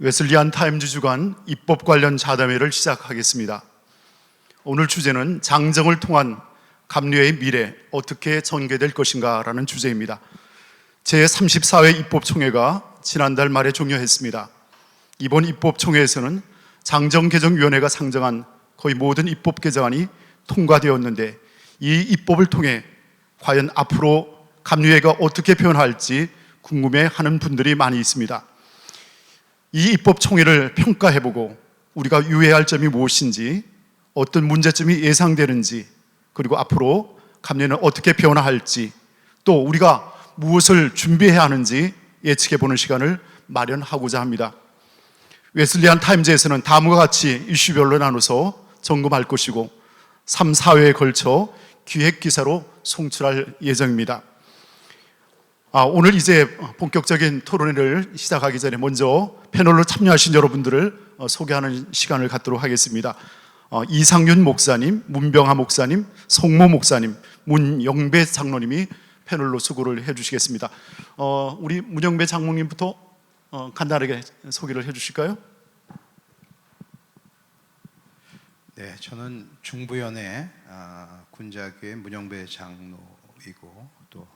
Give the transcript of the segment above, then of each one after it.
웨슬리안 타임즈 주간 입법 관련 자담회를 시작하겠습니다. 오늘 주제는 장정을 통한 감리회의 미래 어떻게 전개될 것인가 라는 주제입니다. 제34회 입법총회가 지난달 말에 종료했습니다. 이번 입법총회에서는 장정개정위원회가 상정한 거의 모든 입법 개정안이 통과되었는데, 이 입법을 통해 과연 앞으로 감리회가 어떻게 변화할지 궁금해하는 분들이 많이 있습니다. 이 입법총회를 평가해보고 우리가 유의할 점이 무엇인지, 어떤 문제점이 예상되는지, 그리고 앞으로 감리회는 어떻게 변화할지, 또 우리가 무엇을 준비해야 하는지 예측해보는 시간을 마련하고자 합니다. 웨슬리안 타임즈에서는 다음과 같이 이슈별로 나눠서 점검할 것이고 3, 4회에 걸쳐 기획기사로 송출할 예정입니다. 오늘 이제 본격적인 토론회를 시작하기 전에 먼저 패널로 참여하신 여러분들을 소개하는 시간을 갖도록 하겠습니다. 이상윤 목사님, 문병하 목사님, 송모 목사님, 문영배 장로님이 패널로 수고를 해주시겠습니다. 우리 문영배 장로님부터 간단하게 소개를 해주실까요? 네, 저는 중부연회 군자교회 문영배 장로이고 또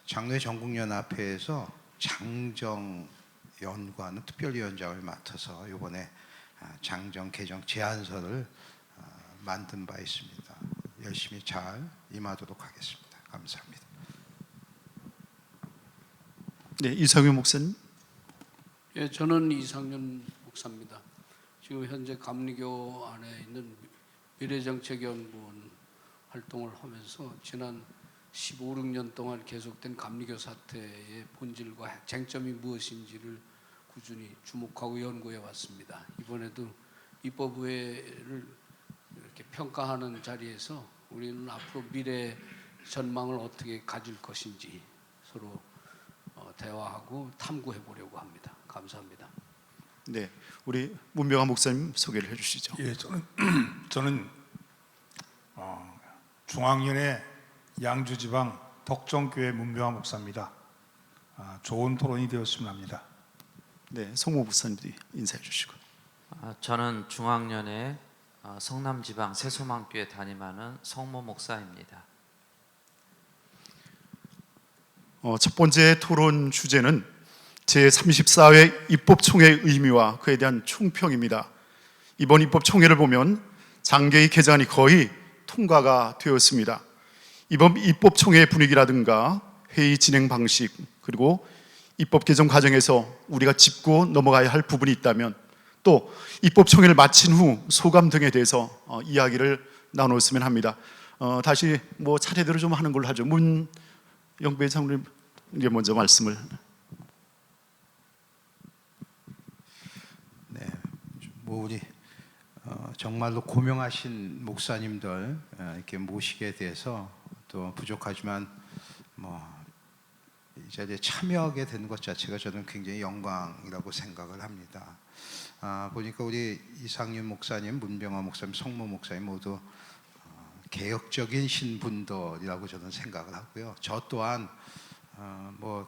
장로회 전국연합회에서 장정 연구하는 특별위원장을 맡아서 이번에 장정 개정 제안서를 만든 바 있습니다. 열심히 잘 임하도록 하겠습니다. 감사합니다. 네, 이상윤 목사님. 예, 저는 이상윤 목사입니다. 지금 현재 감리교 안에 있는 미래정책연구원 활동을 하면서 지난 15, 16년 동안 계속된 감리교 사태의 본질과 쟁점이 무엇인지를 꾸준히 주목하고 연구해 왔습니다. 이번에도 입법회를 이렇게 평가하는 자리에서 우리는 앞으로 미래 전망을 어떻게 가질 것인지 서로 대화하고 탐구해 보려고 합니다. 감사합니다. 네, 우리 문병하 목사님 소개를 해주시죠. 예, 저는 중앙연회 양주지방 덕정교회 문병하 목사입니다. 좋은 토론이 되었으면 합니다. 네, 송모 목사님들이 인사해 주시고. 저는 중앙연회 성남지방 새소망교회 담임하는 송모 목사입니다. 첫 번째 토론 주제는 제34회 입법총회의 의미와 그에 대한 총평입니다. 이번 입법총회를 보면 장개의 개정안이 거의 통과가 되었습니다. 이번 입법총회의 분위기라든가 회의 진행 방식, 그리고 입법 개정 과정에서 우리가 짚고 넘어가야 할 부분이 있다면, 또 입법총회를 마친 후 소감 등에 대해서 이야기를 나눴으면 합니다. 다시 차례대로 좀 하는 걸로 하죠. 문영배 장로님 먼저 말씀을. 네, 우리 정말로 고명하신 목사님들 이렇게 모시게 돼서 또 부족하지만 이 자리에 참여하게 된 것 자체가 저는 굉장히 영광이라고 생각을 합니다. 보니까 우리 이상윤 목사님, 문병하 목사님, 송모 목사님 모두 개혁적인 신분들이라고 저는 생각을 하고요. 저 또한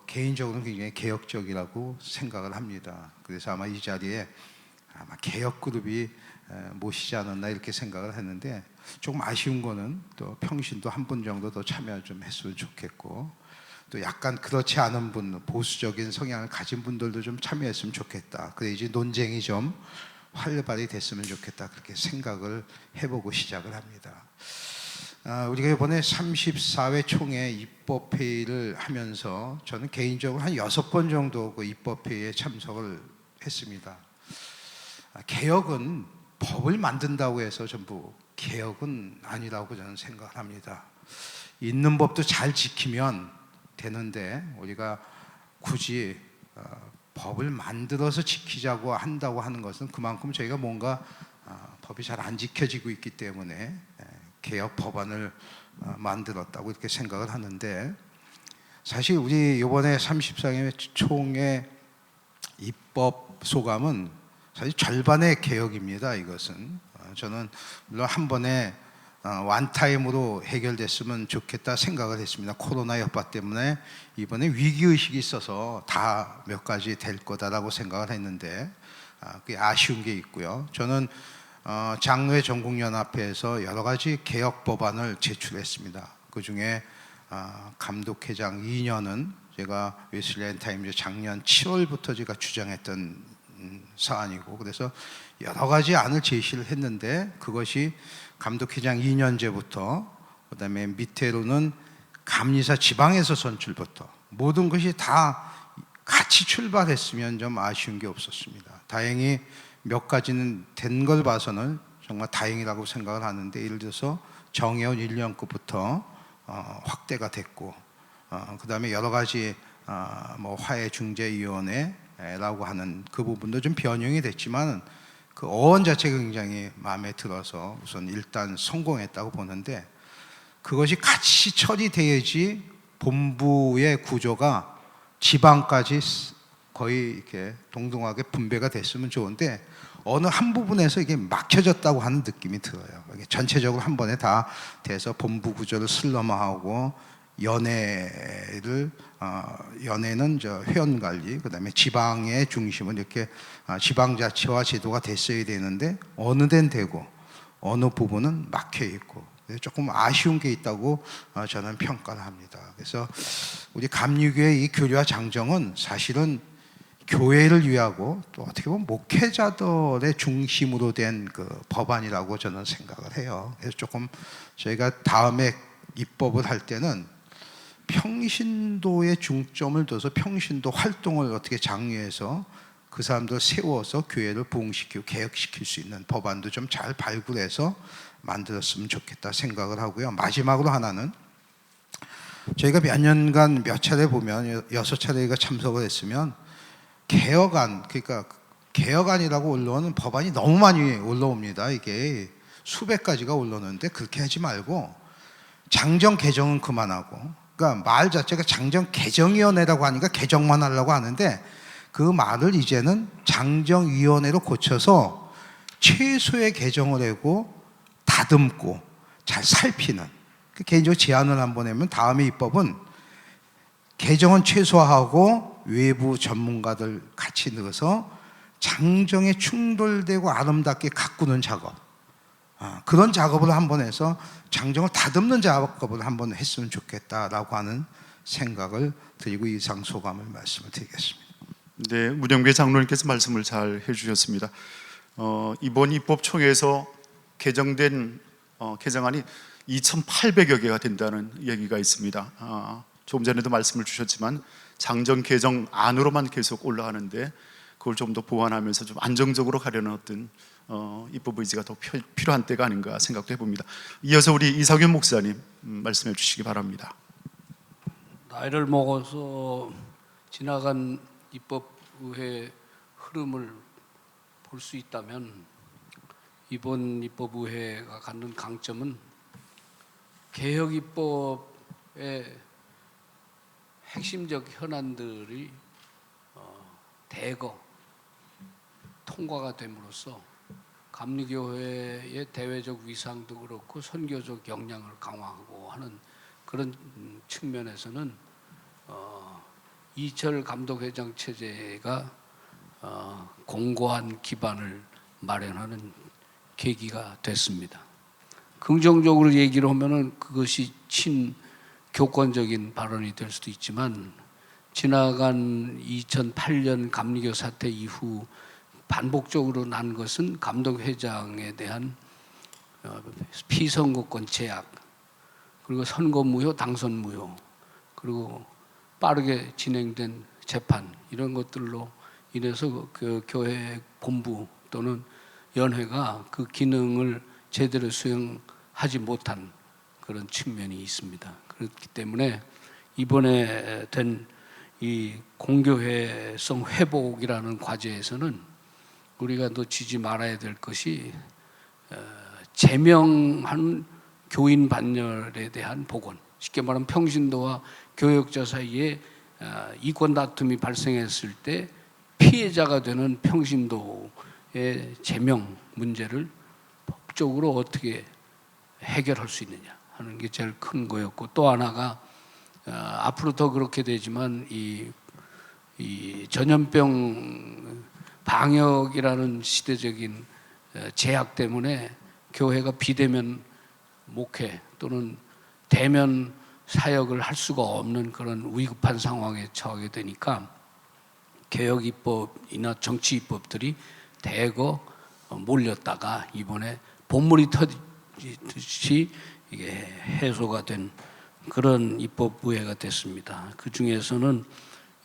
개인적으로는 굉장히 개혁적이라고 생각을 합니다. 그래서 아마 이 자리에 개혁 그룹이 모시지 않았나 이렇게 생각을 했는데, 조금 아쉬운 거는 또 평신도 한 분 정도 더 참여 좀 했으면 좋겠고, 또 약간 그렇지 않은 분, 보수적인 성향을 가진 분들도 좀 참여했으면 좋겠다. 그래야지 논쟁이 좀 활발히 됐으면 좋겠다. 그렇게 생각을 해보고 시작을 합니다. 우리가 이번에 34회 총회 입법회의를 하면서 저는 개인적으로 한 6번 정도 그 입법회의에 참석을 했습니다. 개혁은 법을 만든다고 해서 전부 개혁은 아니라고 저는 생각을 합니다. 있는 법도 잘 지키면 되는데, 우리가 굳이 법을 만들어서 지키자고 한다고 하는 것은 그만큼 저희가 뭔가 법이 잘 안 지켜지고 있기 때문에 개혁 법안을 만들었다고 이렇게 생각을 하는데, 사실 우리 이번에 34회 총회 입법 소감은 사실 절반의 개혁입니다. 이것은 저는 물론 한 번에 원타임으로 해결됐으면 좋겠다 생각을 했습니다. 코로나 여파 때문에 이번에 위기의식이 있어서 다 몇 가지 될 거다라고 생각을 했는데, 그게 아쉬운 게 있고요. 저는 장로회 전국연합회에서 여러 가지 개혁 법안을 제출했습니다. 그 중에 감독회장 2년은 제가 웨슬리안 타임즈 작년 7월부터 제가 주장했던 사안이고, 그래서 여러 가지 안을 제시를 했는데 그것이 감독회장 2년제부터 그다음에 밑에로는 감리사 지방에서 선출부터 모든 것이 다 같이 출발했으면 좀 아쉬운 게 없었습니다. 다행히 몇 가지는 된 걸 봐서는 정말 다행이라고 생각을 하는데, 예를 들어서 정의원 1년급부터 확대가 됐고, 그 다음에 여러 가지 뭐 화해중재위원회라고 하는 그 부분도 좀 변형이 됐지만 그 어원 자체가 굉장히 마음에 들어서 우선 일단 성공했다고 보는데, 그것이 같이 처리돼야지 본부의 구조가 지방까지 거의 이렇게 동등하게 분배가 됐으면 좋은데, 어느 한 부분에서 이게 막혀졌다고 하는 느낌이 들어요. 이게 전체적으로 한 번에 다 돼서 본부 구조를 슬럼화하고 연회는 저 회원 관리, 그다음에 지방의 중심은 이렇게 지방자치화 제도가 됐어야 되는데 어느 데는 되고 어느 부분은 막혀 있고, 조금 아쉬운 게 있다고 저는 평가를 합니다. 그래서 우리 감리교회 이 교리와 장정은 사실은 교회를 위하고 또 어떻게 보면 목회자들의 중심으로 된 그 법안이라고 저는 생각을 해요. 그래서 조금 저희가 다음에 입법을 할 때는 평신도에 중점을 둬서 평신도 활동을 어떻게 장려해서 그 사람들 세워서 교회를 부흥시키고 개혁시킬 수 있는 법안도 좀 잘 발굴해서 만들었으면 좋겠다 생각을 하고요. 마지막으로 하나는, 저희가 몇 년간 몇 차례 보면 6차례가 참석을 했으면 개혁안, 그러니까 개혁안이라고 올라오는 법안이 너무 많이 올라옵니다. 이게 수백 가지가 올라오는데 그렇게 하지 말고 장정 개정은 그만하고, 그러니까 말 자체가 장정 개정위원회라고 하니까 개정만 하려고 하는데 그 말을 이제는 장정위원회로 고쳐서 최소의 개정을 하고 다듬고 잘 살피는, 개인적으로 제안을 한번 하면 다음에 입법은 개정은 최소화하고 외부 전문가들 같이 넣어서 장정에 충돌되고 아름답게 가꾸는 작업, 그런 작업을 한번 해서 장정을 다듬는 작업을 한번 했으면 좋겠다라고 하는 생각을 드리고 이상 소감을 말씀을 드리겠습니다. 네, 문영배 장로님께서 말씀을 잘 해주셨습니다. 이번 입법총회에서 개정된 개정안이 2,800여 개가 된다는 얘기가 있습니다. 조금 전에도 말씀을 주셨지만 장정 개정 안으로만 계속 올라가는데 그걸 좀 더 보완하면서 좀 안정적으로 가려는 어떤 입법 의지가 더 필요한 때가 아닌가 생각도 해봅니다. 이어서 우리 이상윤 목사님 말씀해 주시기 바랍니다. 나이를 먹어서 지나간 입법의회 흐름을 볼 수 있다면 이번 입법의회가 갖는 강점은 개혁 입법의 핵심적 현안들이 대거 통과가 됨으로써 감리교회의 대외적 위상도 그렇고 선교적 역량을 강화하고 하는 그런 측면에서는 이철 감독회장 체제가 공고한 기반을 마련하는 계기가 됐습니다. 긍정적으로 얘기를 하면은 그것이 친교권적인 발언이 될 수도 있지만, 지나간 2008년 감리교 사태 이후 반복적으로 난 것은 감독회장에 대한 피선거권 제약, 그리고 선거 무효, 당선 무효, 그리고 빠르게 진행된 재판, 이런 것들로 인해서 그 교회 본부 또는 연회가 그 기능을 제대로 수행하지 못한 그런 측면이 있습니다. 그렇기 때문에 이번에 된 이 공교회성 회복이라는 과제에서는 우리가 놓치지 말아야 될 것이 제명한 교인 반열에 대한 복원, 쉽게 말하면 평신도와 교역자 사이에 이권 다툼이 발생했을 때 피해자가 되는 평신도의 제명 문제를 법적으로 어떻게 해결할 수 있느냐 하는 게 제일 큰 거였고, 또 하나가 앞으로 더 그렇게 되지만 이 전염병 방역이라는 시대적인 제약 때문에 교회가 비대면 목회 또는 대면 사역을 할 수가 없는 그런 위급한 상황에 처하게 되니까 개혁 입법이나 정치 입법들이 대거 몰렸다가 이번에 본물이 터지듯이 이게 해소가 된 그런 입법 부회가 됐습니다. 그 중에서는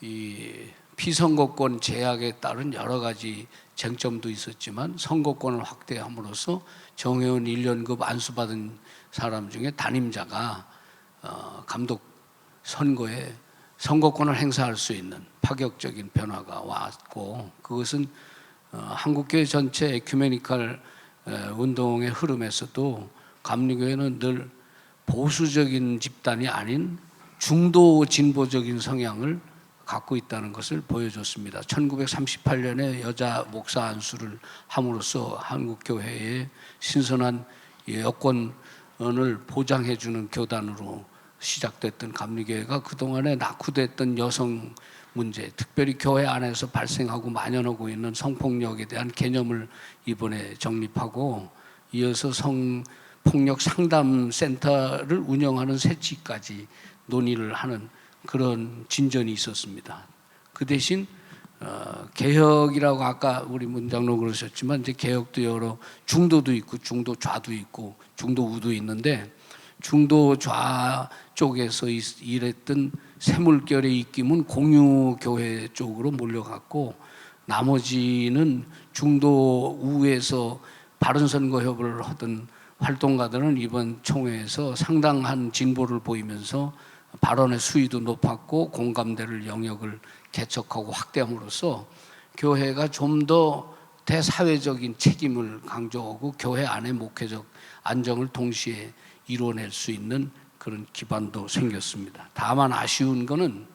이 피선거권 제약에 따른 여러 가지 쟁점도 있었지만 선거권을 확대함으로써 정회원 1년급 안수받은 사람 중에 단임자가 감독 선거에 선거권을 행사할 수 있는 파격적인 변화가 왔고, 그것은 한국교회 전체 에큐메니컬 운동의 흐름에서도 감리교회는 늘 보수적인 집단이 아닌 중도 진보적인 성향을 갖고 있다는 것을 보여줬습니다. 1938년에 여자 목사 안수를 함으로써 한국교회의 신선한 여권을 보장해주는 교단으로 시작됐던 감리교회가 그동안에 낙후됐던 여성 문제, 특별히 교회 안에서 발생하고 만연하고 있는 성폭력에 대한 개념을 이번에 정립하고, 이어서 성폭력 상담센터를 운영하는 새치까지 논의를 하는 그런 진전이 있었습니다. 그 대신 개혁이라고 아까 우리 문장로 그러셨지만 이제 개혁도 여러 중도도 있고 중도 좌도 있고 중도 우도 있는데, 중도 좌 쪽에서 일했던 새물결의 입김은 공유교회 쪽으로 몰려갔고, 나머지는 중도 우에서 바른선거협을 하던 활동가들은 이번 총회에서 상당한 진보를 보이면서 발언의 수위도 높았고 공감대를 영역을 개척하고 확대함으로써 교회가 좀 더 대사회적인 책임을 강조하고 교회 안의 목회적 안정을 동시에 이뤄낼 수 있는 그런 기반도 생겼습니다. 다만 아쉬운 거는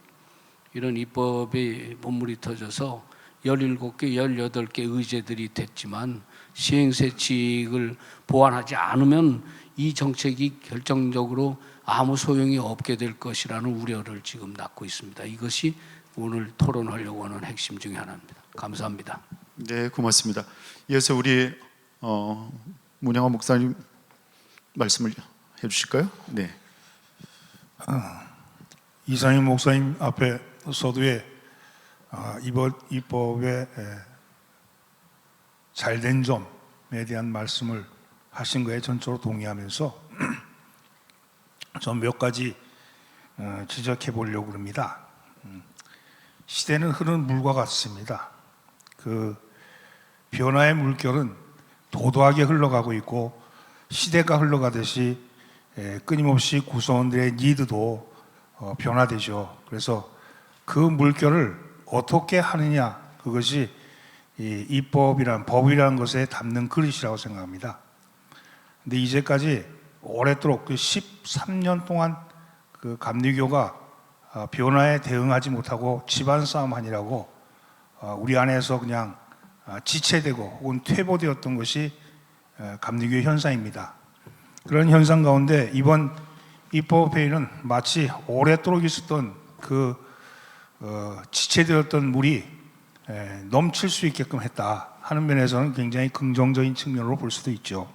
이런 입법의 본물이 터져서 17개, 18개 의제들이 됐지만 시행세칙을 보완하지 않으면 이 정책이 결정적으로 아무 소용이 없게 될 것이라는 우려를 지금 낳고 있습니다. 이것이 오늘 토론하려고 하는 핵심 중에 하나입니다. 감사합니다. 네, 고맙습니다. 이어서 우리 문양화 목사님 말씀을 해주실까요? 네. 이상임 목사님 앞에 서두에 이번 입법의 잘된 점에 대한 말씀을 하신 거에 전적으로 동의하면서 전 몇 가지 지적해 보려고 합니다. 시대는 흐르는 물과 같습니다. 그 변화의 물결은 도도하게 흘러가고 있고 시대가 흘러가듯이 끊임없이 구성원들의 니드도 변화되죠. 그래서 그 물결을 어떻게 하느냐, 그것이 이 입법이란 법이라는 것에 담는 그릇이라고 생각합니다. 근데 이제까지 오랫도록 그 13년 동안 그 감리교가 변화에 대응하지 못하고 집안 싸움 하니라고 우리 안에서 그냥 지체되고 혹은 퇴보되었던 것이 감리교의 현상입니다. 그런 현상 가운데 이번 입법회의는 마치 오랫도록 있었던 그 지체되었던 물이 넘칠 수 있게끔 했다 하는 면에서는 굉장히 긍정적인 측면으로 볼 수도 있죠.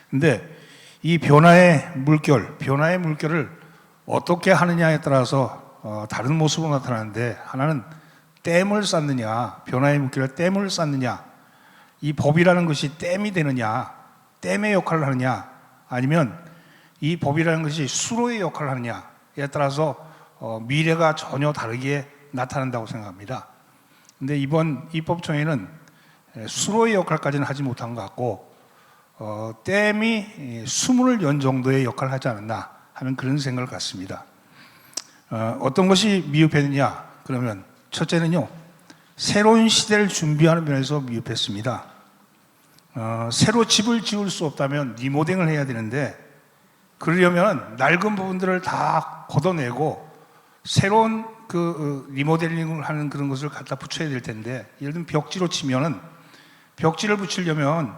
근데 이 변화의 물결을 어떻게 하느냐에 따라서 다른 모습으로 나타나는데, 하나는 댐을 쌓느냐, 변화의 물결에 댐을 쌓느냐, 이 법이라는 것이 댐이 되느냐, 댐의 역할을 하느냐, 아니면 이 법이라는 것이 수로의 역할을 하느냐에 따라서 미래가 전혀 다르게 나타난다고 생각합니다. 근데 이번 입법총회는 수로의 역할까지는 하지 못한 것 같고 댐이 수문을 연 정도의 역할을 하지 않았나 하는 그런 생각을 갖습니다. 어떤 것이 미흡했느냐 그러면 첫째는요, 새로운 시대를 준비하는 면에서 미흡했습니다. 새로 집을 지을 수 없다면 리모델링을 해야 되는데, 그러려면 낡은 부분들을 다 걷어내고 새로운 그 리모델링을 하는 그런 것을 갖다 붙여야 될 텐데, 예를 들면 벽지로 치면은 벽지를 붙이려면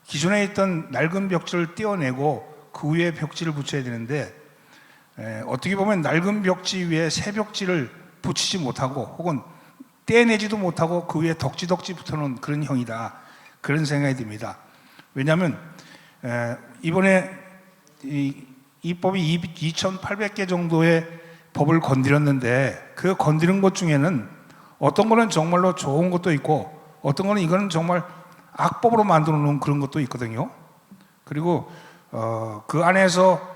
기존에 있던 낡은 벽지를 떼어내고 그 위에 벽지를 붙여야 되는데, 어떻게 보면 낡은 벽지 위에 새 벽지를 붙이지 못하고 혹은 떼내지도 못하고 그 위에 덕지덕지 붙어놓은 그런 형이다, 그런 생각이 듭니다. 왜냐하면 이번에 이 법이 2,800개 정도의 법을 건드렸는데 그 건드린 것 중에는 어떤 거는 정말로 좋은 것도 있고 어떤 거는 이거는 정말 악법으로 만들어 놓은 그런 것도 있거든요. 그리고 그 안에서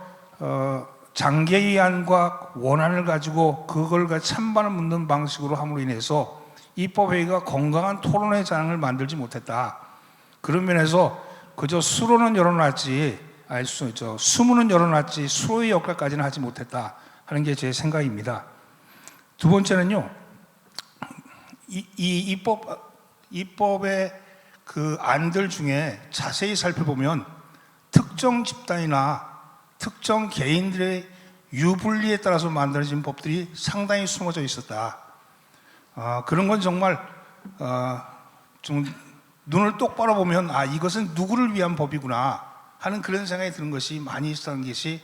장개의안과 원안을 가지고 그걸 찬반을 묻는 방식으로 함으로 인해서 입법회의가 건강한 토론의 장을 만들지 못했다. 그런 면에서 그저 수로는 열어놨지, 수문은 열어놨지 수로의 역할까지는 하지 못했다 하는 게 제 생각입니다. 두 번째는요, 이 입법의 그 안들 중에 자세히 살펴보면 특정 집단이나 특정 개인들의 유불리에 따라서 만들어진 법들이 상당히 숨어져 있었다. 그런 건 정말 좀 눈을 똑바로 보면 이것은 누구를 위한 법이구나 하는 그런 생각이 드는 것이 많이 있었던 것이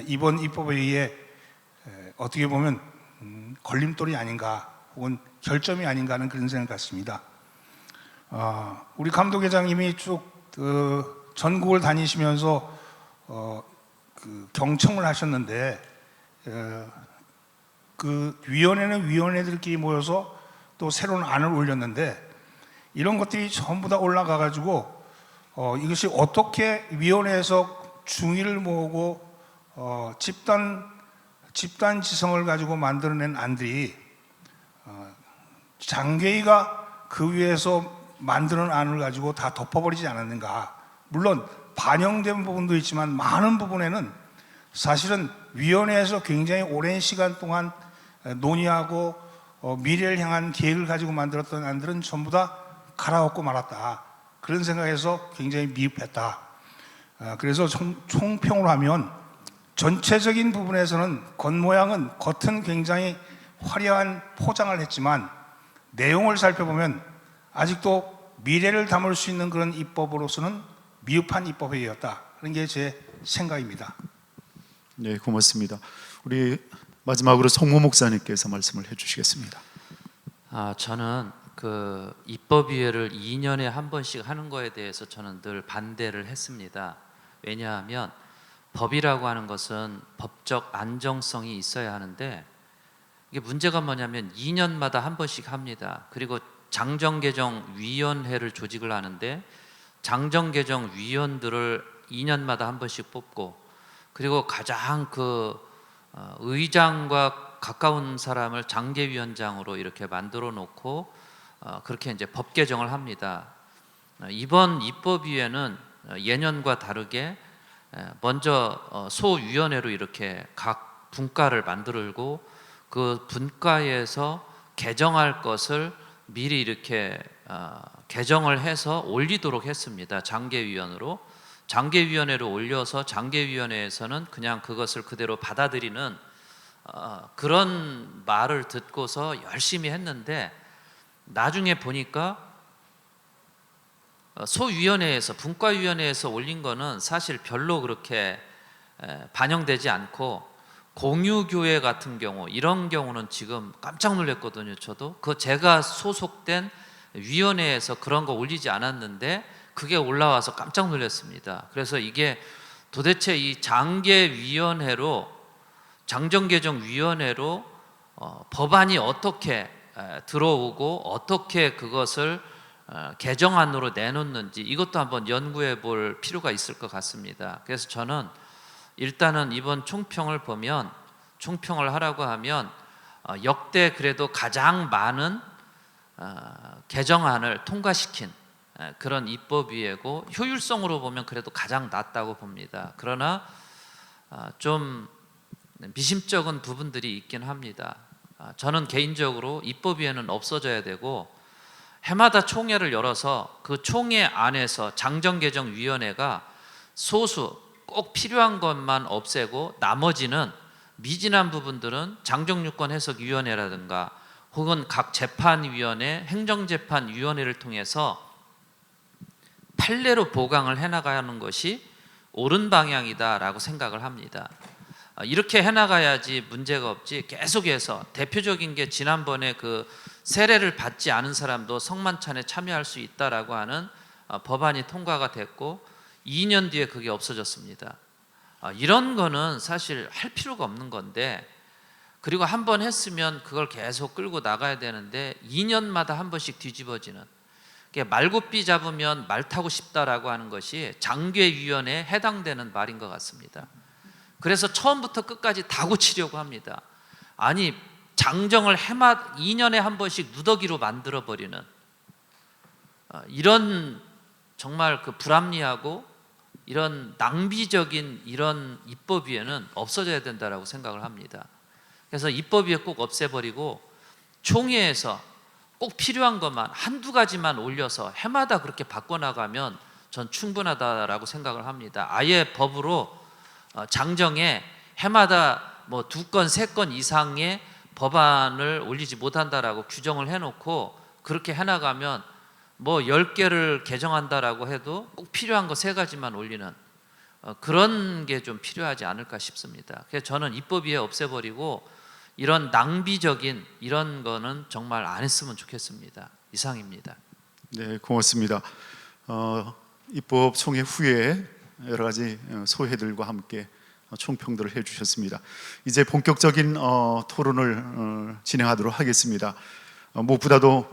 이번 입법회의에 어떻게 보면 걸림돌이 아닌가 혹은 결점이 아닌가 하는 그런 생각을 갖습니다. 우리 감독회장님이 쭉 전국을 다니시면서 그 경청을 하셨는데 그 위원회는 위원회들끼리 모여서 또 새로운 안을 올렸는데 이런 것들이 전부 다 올라가 가지고 이것이 어떻게 위원회에서 중의를 모으고 집단 지성을 가지고 만들어낸 안들이 장개의가 그 위에서 만드는 안을 가지고 다 덮어버리지 않았는가. 물론 반영된 부분도 있지만 많은 부분에는 사실은 위원회에서 굉장히 오랜 시간 동안 논의하고 미래를 향한 계획을 가지고 만들었던 안들은 전부 다 갈아엎고 말았다. 그런 생각에서 굉장히 미흡했다. 그래서 총평을 하면 전체적인 부분에서는 겉모양은 겉은 굉장히 화려한 포장을 했지만 내용을 살펴보면 아직도 미래를 담을 수 있는 그런 입법으로서는 미흡한 입법회의였다 하는 게 제 생각입니다. 네, 고맙습니다. 우리 마지막으로 성모 목사님께서 말씀을 해주시겠습니다. 저는 그 입법위회를 2년에 한 번씩 하는 거에 대해서 저는 늘 반대를 했습니다. 왜냐하면 법이라고 하는 것은 법적 안정성이 있어야 하는데 이게 문제가 뭐냐면 2년마다 한 번씩 합니다. 그리고 장정개정위원회를 조직을 하는데 장정개정위원들을 2년마다 한 번씩 뽑고 그리고 가장 의장과 가까운 사람을 장개위원장으로 이렇게 만들어 놓고 그렇게 이제 법 개정을 합니다. 이번 입법위회는 예년과 다르게 먼저 소위원회로 이렇게 각 분과를 만들고 그 분과에서 개정할 것을 미리 이렇게 개정을 해서 올리도록 했습니다. 장개위원으로. 장개위원회로 올려서 장개위원회에서는 그냥 그것을 그대로 받아들이는 그런 말을 듣고서 열심히 했는데 나중에 보니까 소위원회에서 분과위원회에서 올린 거는 사실 별로 그렇게 반영되지 않고 공유교회 같은 경우 이런 경우는 지금 깜짝 놀랐거든요. 저도 그 제가 소속된 위원회에서 그런 거 올리지 않았는데 그게 올라와서 깜짝 놀랐습니다. 그래서 이게 도대체 이 장개위원회로 장정개정위원회로 법안이 어떻게 들어오고 어떻게 그것을 개정안으로 내놓는지 이것도 한번 연구해 볼 필요가 있을 것 같습니다. 그래서 저는 일단은 이번 총평을 보면 총평을 하라고 하면 역대 그래도 가장 많은 개정안을 통과시킨 그런 입법위회고 효율성으로 보면 그래도 가장 낮다고 봅니다. 그러나 좀 미심쩍은 부분들이 있긴 합니다. 저는 개인적으로 입법위회는 없어져야 되고 해마다 총회를 열어서 그 총회 안에서 장정개정위원회가 소수 꼭 필요한 것만 없애고 나머지는 미진한 부분들은 장정유권해석위원회라든가 혹은 각 재판위원회, 행정재판위원회를 통해서 판례로 보강을 해나가야 하는 것이 옳은 방향이다라고 생각을 합니다. 이렇게 해나가야지 문제가 없지 계속해서 대표적인 게 지난번에 그 세례를 받지 않은 사람도 성만찬에 참여할 수 있다라고 하는 법안이 통과가 됐고 2년 뒤에 그게 없어졌습니다. 이런 거는 사실 할 필요가 없는 건데, 그리고 한 번 했으면 그걸 계속 끌고 나가야 되는데 2년마다 한 번씩 뒤집어지는, 말굽비 잡으면 말 타고 싶다라고 하는 것이 장괴위원회에 해당되는 말인 것 같습니다. 그래서 처음부터 끝까지 다 고치려고 합니다. 아니, 장정을 2년에 한 번씩 누더기로 만들어버리는 이런 정말 그 불합리하고 이런 낭비적인 이런 입법위에는 없어져야 된다라고 생각을 합니다. 그래서 입법위에 꼭 없애버리고 총회에서 꼭 필요한 것만 한두 가지만 올려서 해마다 그렇게 바꿔나가면 전 충분하다라고 생각을 합니다. 아예 법으로 장정에 해마다 뭐 2건, 3건 이상의 법안을 올리지 못한다라고 규정을 해놓고 그렇게 해나가면 뭐 10개를 개정한다라고 해도 꼭 필요한 거 3가지만 올리는 그런 게 좀 필요하지 않을까 싶습니다. 그래서 저는 입법위에 없애버리고 이런 낭비적인 이런 거는 정말 안 했으면 좋겠습니다. 이상입니다. 네, 고맙습니다. 입법 총회 후에 여러 가지 소회들과 함께 총평들을 해주셨습니다. 이제 본격적인 토론을 진행하도록 하겠습니다. 무엇보다도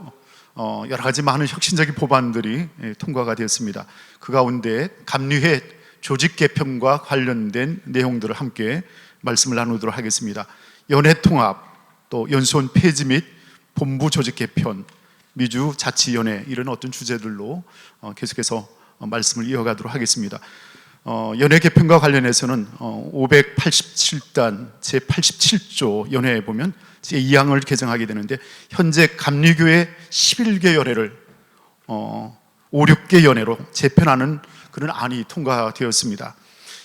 여러 가지 많은 혁신적인 법안들이 통과가 되었습니다. 그 가운데 감리회 조직 개편과 관련된 내용들을 함께 말씀을 나누도록 하겠습니다. 연회 통합, 또 연수원 폐지 및 본부 조직 개편, 미주 자치연회, 이런 어떤 주제들로 계속해서 말씀을 이어가도록 하겠습니다. 연회 개편과 관련해서는 587단 제87조 연회에 보면 제2항을 개정하게 되는데, 현재 감리교회 11개 연회를 5, 6개 연회로 재편하는 그런 안이 통과되었습니다.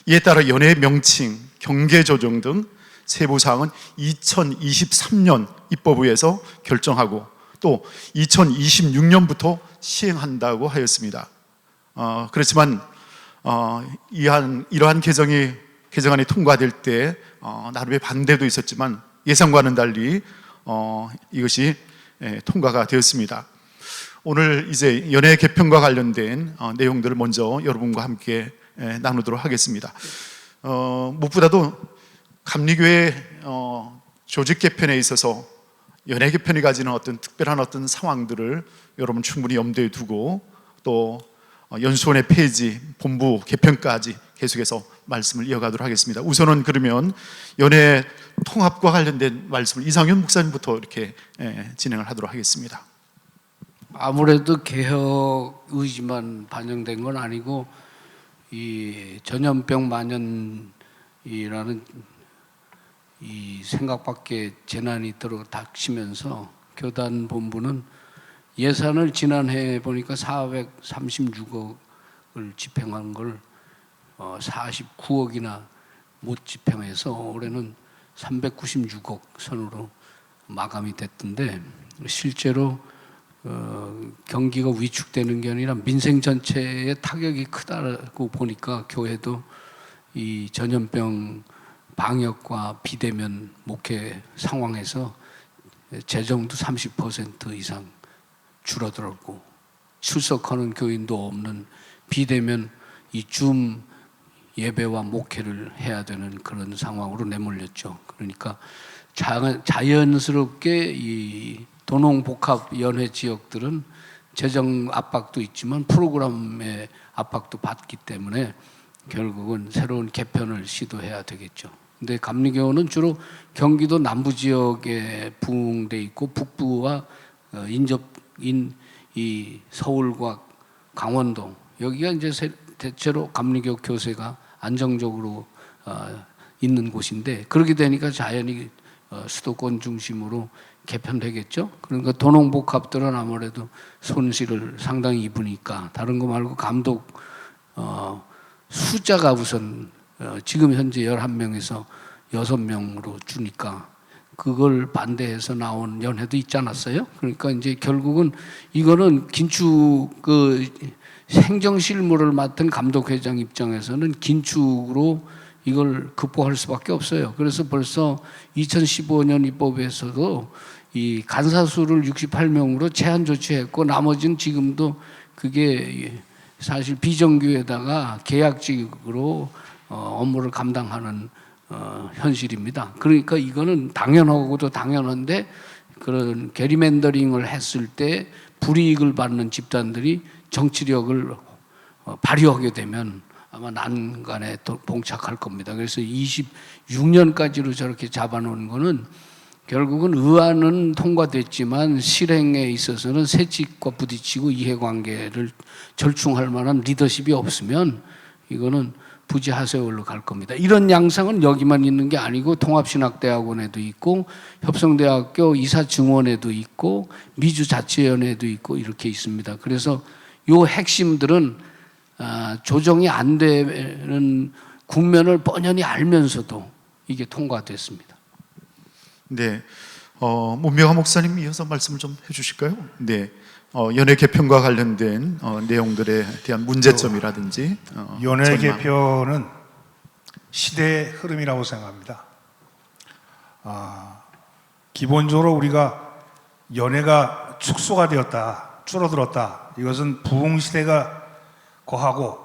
이에 따라 연회 명칭, 경계 조정 등 세부 사항은 2023년 입법위에서 결정하고 또 2026년부터 시행한다고 하였습니다. 그렇지만 이러한 개정안이 통과될 때 나름의 반대도 있었지만 예상과는 달리 이것이 통과가 되었습니다. 오늘 이제 연회 개편과 관련된 내용들을 먼저 여러분과 함께 나누도록 하겠습니다. 무엇보다도 감리교회 조직 개편에 있어서 연회 개편이 가지는 어떤 특별한 어떤 상황들을 여러분 충분히 염두에 두고 또 연수원의 폐지, 본부 개편까지 계속해서 말씀을 이어가도록 하겠습니다. 우선은 그러면 연회 통합과 관련된 말씀을 이상윤 목사님부터 이렇게 진행을 하도록 하겠습니다. 아무래도 개혁 의지만 반영된 건 아니고 이 전염병 만연이라는 이 생각밖에 재난이 닥치면서 교단 본부는 예산을 지난해 보니까 436억을 집행한 걸 49억이나 못 집행해서 올해는 396억 선으로 마감이 됐던데, 실제로 경기가 위축되는 게 아니라 민생 전체에 타격이 크다고 보니까 교회도 이 전염병 방역과 비대면 목회 상황에서 재정도 30% 이상 줄어들었고, 출석하는 교인도 없는 비대면 이 줌 예배와 목회를 해야 되는 그런 상황으로 내몰렸죠. 그러니까 자연스럽게 이 도농복합연회 지역들은 재정 압박도 있지만 프로그램의 압박도 받기 때문에 결국은 새로운 개편을 시도해야 되겠죠. 근데 감리교는 주로 경기도 남부 지역에 부흥돼 있고 북부와 인접인 이 서울과 강원도, 여기가 이제 대체로 감리교 교세가 안정적으로 있는 곳인데, 그렇게 되니까 자연히 수도권 중심으로 개편되겠죠. 그러니까 도농복합들은 아무래도 손실을 상당히 입으니까, 다른 거 말고 감독 숫자가 우선 지금 현재 11명에서 6명으로 주니까 그걸 반대해서 나온 연회도 있지 않았어요? 그러니까 이제 결국은 이거는 긴축 행정 실무를 맡은 감독회장 입장에서는 긴축으로 이걸 극복할 수밖에 없어요. 그래서 벌써 2015년 입법에서도 이 간사수를 68명으로 제한 조치했고 나머지는 지금도 그게 사실 비정규에다가 계약직으로 업무를 감당하는 현실입니다. 그러니까 이거는 당연하고도 당연한데 그런 게리맨더링을 했을 때 불이익을 받는 집단들이 정치력을 발휘하게 되면 아마 난간에 봉착할 겁니다. 그래서 26년까지로 저렇게 잡아놓은 거는 결국은 의안은 통과됐지만 실행에 있어서는 세칙과 부딪히고 이해관계를 절충할 만한 리더십이 없으면 이거는 부지하세월로 갈 겁니다. 이런 양상은 여기만 있는 게 아니고 통합신학대학원에도 있고 협성대학교 이사증원에도 있고 미주자치위원회에도 있고 이렇게 있습니다. 그래서 요 핵심들은 조정이 안 되는 국면을 뻔연히 알면서도 이게 통과됐습니다. 네, 문명하 목사님 이어서 말씀을 좀 해주실까요? 네, 연회 개편과 관련된 내용들에 대한 문제점이라든지 연회 전망. 개편은 시대의 흐름이라고 생각합니다. 기본적으로 우리가 연회가 축소가 되었다, 줄어들었다. 이것은 부흥 시대가 거하고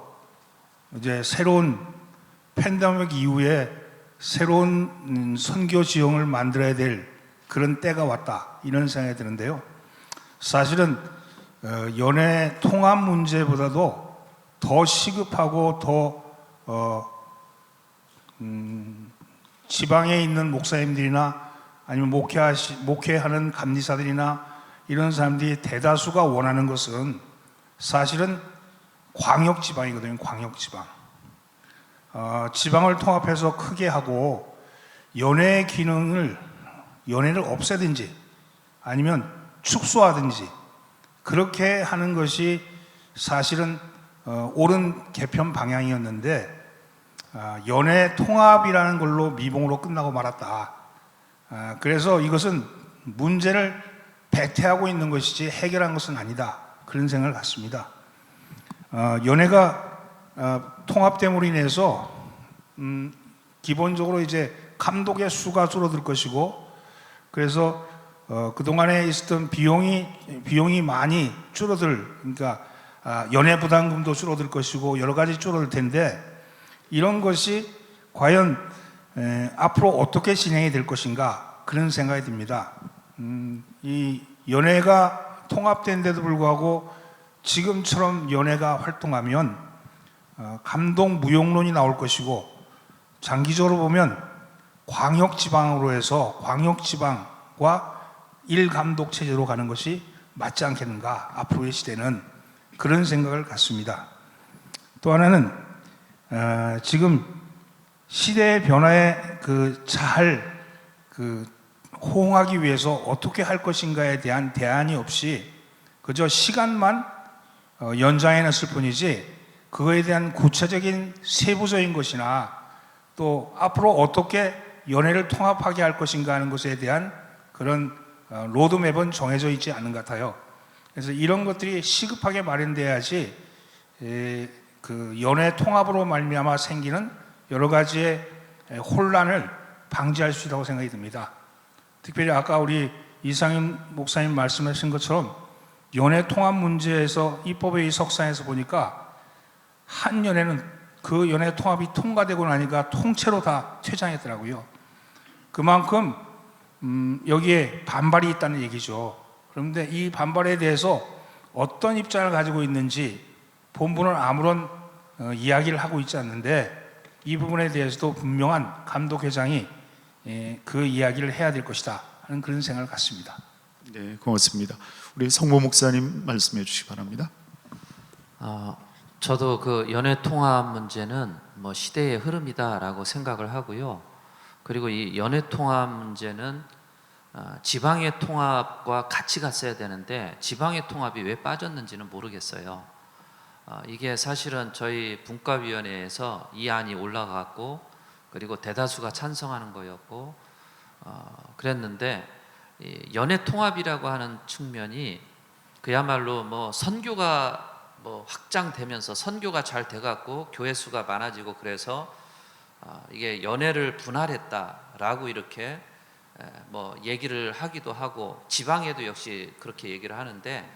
이제 새로운 팬데믹 이후에 새로운 선교 지형을 만들어야 될 그런 때가 왔다 이런 생각이 드는데요. 사실은 연회 통합 문제보다도 더 시급하고 더 지방에 있는 목사님들이나 아니면 목회하는 감리사들이나 이런 사람들이 대다수가 원하는 것은 사실은 광역지방이거든요. 광역지방. 지방을 통합해서 크게 하고 연회의 기능을 연회를 없애든지 아니면 축소하든지 그렇게 하는 것이 사실은 옳은 개편 방향이었는데 연회 통합이라는 걸로 미봉으로 끝나고 말았다. 그래서 이것은 문제를 배태하고 있는 것이지 해결한 것은 아니다. 그런 생각을 갖습니다. 연회가 통합됨으로 인해서 기본적으로 이제 감독의 수가 줄어들 것이고 그래서 그동안에 있었던 비용이 많이 그러니까 연회 부담금도 줄어들 것이고 여러 가지 줄어들 텐데 이런 것이 과연 앞으로 어떻게 진행이 될 것인가 그런 생각이 듭니다. 이 연회가 통합된데도 불구하고 지금처럼 연회가 활동하면 감독 무용론이 나올 것이고 장기적으로 보면 광역지방으로 해서 광역지방과 일감독 체제로 가는 것이 맞지 않겠는가 앞으로의 시대는 그런 생각을 갖습니다. 또 하나는 지금 시대의 변화에 잘 호응하기 위해서 어떻게 할 것인가에 대한 대안이 없이 그저 시간만 연장해놨을 뿐이지 그거에 대한 구체적인 세부적인 것이나 또 앞으로 어떻게 연회를 통합하게 할 것인가 하는 것에 대한 그런 로드맵은 정해져 있지 않은 것 같아요. 그래서 이런 것들이 시급하게 마련돼야지 그 연회 통합으로 말미암아 생기는 여러 가지의 혼란을 방지할 수 있다고 생각이 듭니다. 특별히 아까 우리 이상인 목사님 말씀하신 것처럼 연회 통합 문제에서 입법회의 석상에서 보니까 한 연회는 그 연회 통합이 통과되고 나니까 통째로 다 퇴장했더라고요. 그만큼 여기에 반발이 있다는 얘기죠. 그런데 이 반발에 대해서 어떤 입장을 가지고 있는지 본부는 아무런 이야기를 하고 있지 않는데 이 부분에 대해서도 분명한 감독회장이 그 이야기를 해야 될 것이다 하는 그런 생각을 갖습니다. 네, 고맙습니다. 우리 성모 목사님 말씀해 주시기 바랍니다. 저도 그 연회 통합 문제는 뭐 시대의 흐름이다라고 생각을 하고요. 그리고 이 연회 통합 문제는 지방의 통합과 같이 갔어야 되는데 지방의 통합이 왜 빠졌는지는 모르겠어요. 이게 사실은 저희 분과위원회에서 이 안이 올라갔고 그리고 대다수가 찬성하는 거였고 그랬는데 이 연회 통합이라고 하는 측면이 그야말로 뭐 선교가 뭐 확장되면서 선교가 잘 돼갖고 교회 수가 많아지고 그래서 이게 연회를 분할했다라고 이렇게 뭐 얘기를 하기도 하고 지방에도 역시 그렇게 얘기를 하는데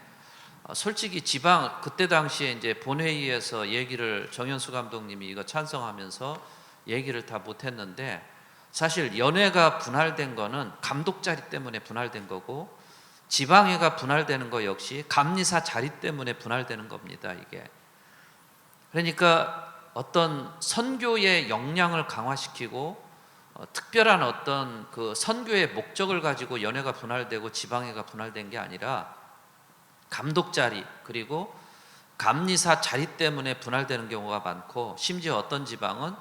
솔직히 지방 그때 당시에 이제 본회의에서 얘기를 정현수 감독님이 이거 찬성하면서 얘기를 다 못했는데 사실 연회가 분할된 거는 감독 자리 때문에 분할된 거고 지방회가 분할되는 거 역시 감리사 자리 때문에 분할되는 겁니다. 이게 그러니까 어떤 선교의 역량을 강화시키고 특별한 어떤 그 선교의 목적을 가지고 연회가 분할되고 지방회가 분할된 게 아니라 감독 자리 그리고 감리사 자리 때문에 분할되는 경우가 많고 심지어 어떤 지방은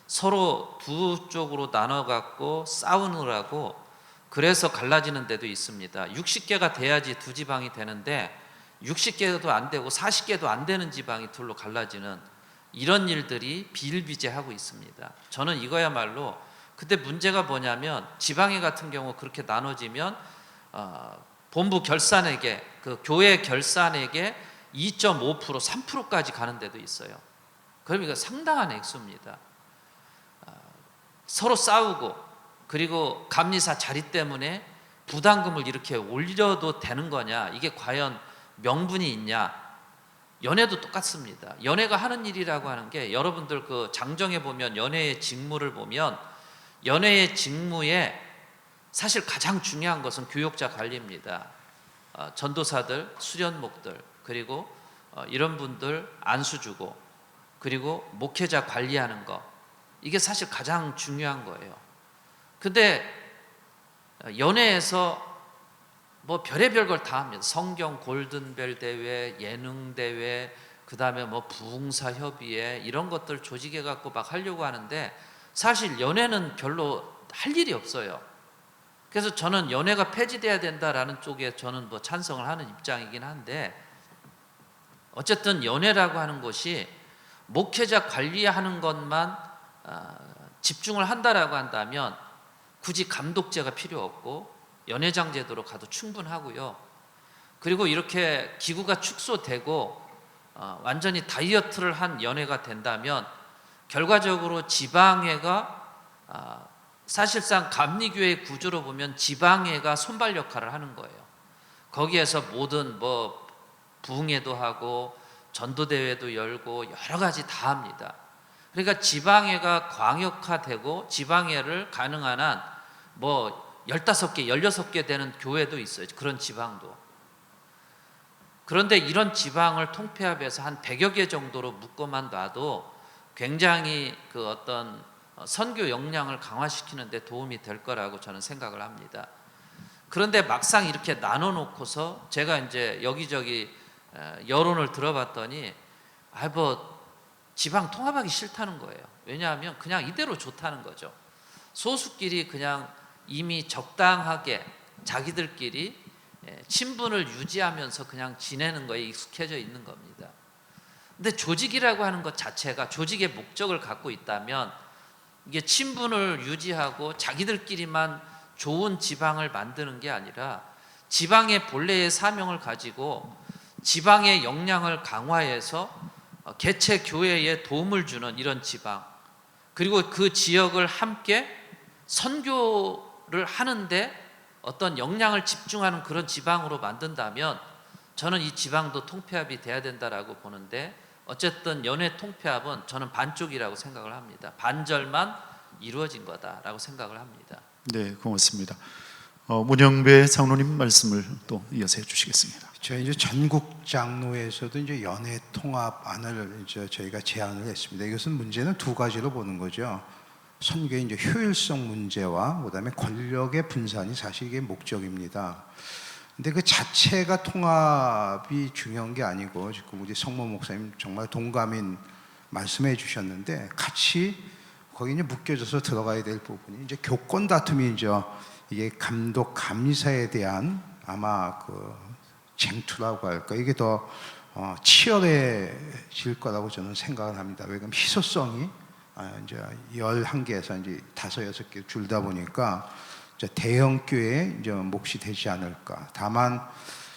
서로 두 쪽으로 나눠 갖고 싸우느라고 그래서 갈라지는 데도 있습니다. 60개가 돼야지 두 지방이 되는데 60개도 안 되고 40개도 안 되는 지방이 둘로 갈라지는 이런 일들이 비일비재하고 있습니다. 저는 이거야말로 그때 문제가 뭐냐면 지방회 같은 경우 그렇게 나눠지면 본부 결산액에 그 교회 결산액에 2.5% 3%까지 가는 데도 있어요. 그럼 이거 상당한 액수입니다. 서로 싸우고 그리고 감리사 자리 때문에 부담금을 이렇게 올려도 되는 거냐, 이게 과연 명분이 있냐. 연회도 똑같습니다. 연회가 하는 일이라고 하는 게 여러분들 그 장정에 보면 연회의 직무를 보면 연회의 직무에 사실 가장 중요한 것은 교역자 관리입니다. 전도사들, 수련목들 그리고 이런 분들 안수 주고 그리고 목회자 관리하는 거, 이게 사실 가장 중요한 거예요. 근데 연회에서 뭐 별의별 걸 다 합니다. 성경 골든벨 대회, 예능 대회, 그 다음에 뭐 부흥사 협의회 이런 것들 조직해 갖고 막 하려고 하는데 사실 연회는 별로 할 일이 없어요. 그래서 저는 연회가 폐지돼야 된다라는 쪽에 저는 뭐 찬성을 하는 입장이긴 한데 어쨌든 연회라고 하는 것이 목회자 관리하는 것만 집중을 한다라고 한다면 굳이 감독제가 필요 없고 연회장 제도로 가도 충분하고요. 그리고 이렇게 기구가 축소되고 완전히 다이어트를 한 연회가 된다면 결과적으로 지방회가 사실상 감리교회 구조로 보면 지방회가 손발 역할을 하는 거예요. 거기에서 모든 뭐 부흥회도 하고 전도대회도 열고 여러 가지 다 합니다. 그러니까 지방회가 광역화되고 지방회를 가능한 한 뭐 15개, 16개 되는 교회도 있어요. 그런 지방도. 그런데 이런 지방을 통폐합해서 한 100여 개 정도로 묶어만 놔도 굉장히 그 어떤 선교 역량을 강화시키는 데 도움이 될 거라고 저는 생각을 합니다. 그런데 막상 이렇게 나눠 놓고서 제가 이제 여기저기 여론을 들어봤더니 뭐 지방 통합하기 싫다는 거예요. 왜냐하면 그냥 이대로 좋다는 거죠. 소수끼리 그냥 이미 적당하게 자기들끼리 친분을 유지하면서 그냥 지내는 거에 익숙해져 있는 겁니다. 근데 조직이라고 하는 것 자체가 조직의 목적을 갖고 있다면 이게 친분을 유지하고 자기들끼리만 좋은 지방을 만드는 게 아니라 지방의 본래의 사명을 가지고 지방의 역량을 강화해서 개체 교회에 도움을 주는 이런 지방, 그리고 그 지역을 함께 선교를 하는데 어떤 역량을 집중하는 그런 지방으로 만든다면 저는 이 지방도 통폐합이 돼야 된다라고 보는데 어쨌든 연회 통폐합은 저는 반쪽이라고 생각을 합니다. 반절만 이루어진 거다라고 생각을 합니다. 네, 고맙습니다. 문영배 장로님 말씀을 또 이어서 해주시겠습니다. 저희 이제 전국 장로에서도 이제 연회 통합안을 이제 저희가 제안을 했습니다. 이것은 문제는 두 가지로 보는 거죠. 선교의 이제 효율성 문제와 그다음에 권력의 분산이 사실 이게 목적입니다. 근데 그 자체가 통합이 중요한 게 아니고 지금 우리 성모 목사님 정말 동감인 말씀해 주셨는데 같이 거기 이제 묶여져서 들어가야 될 부분이 이제 교권 다툼이 이제 이게 감독 감리사에 대한 아마 그 쟁투라고 할까 이게 더 치열해질 거라고 저는 생각을 합니다. 왜냐하면 희소성이 이제 11개에서 이제 5, 6개 줄다 보니까 이제 대형 교회에 이제 몫이 되지 않을까. 다만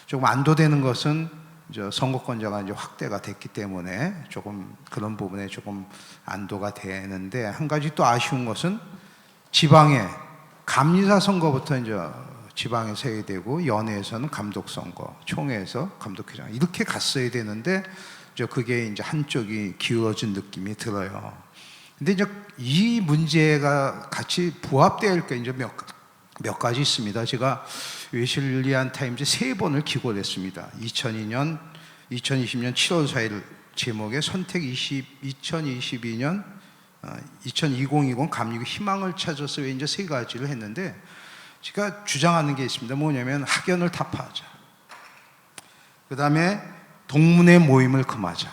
조금 안도되는 것은 이제 선거권자가 이제 확대가 됐기 때문에 조금 그런 부분에 조금 안도가 되는데 한 가지 또 아쉬운 것은 지방에 감리사 선거부터 이제 지방에서 해야 되고 연회에서는 감독 선거, 총회에서 감독회장 이렇게 갔어야 되는데 이제 그게 이제 한쪽이 기울어진 느낌이 들어요. 근데 이제 이 문제가 같이 부합되어 할 게 이제 몇 가지 있습니다. 제가 웨슬리안 타임즈 3번을 기고했습니다. 2020년 7월 4일 제목에 선택 2022년 2020 감리교 희망을 찾아서 이제 3가지를 했는데 제가 주장하는 게 있습니다. 뭐냐면 학연을 타파하자. 그 다음에 동문회 모임을 금하자.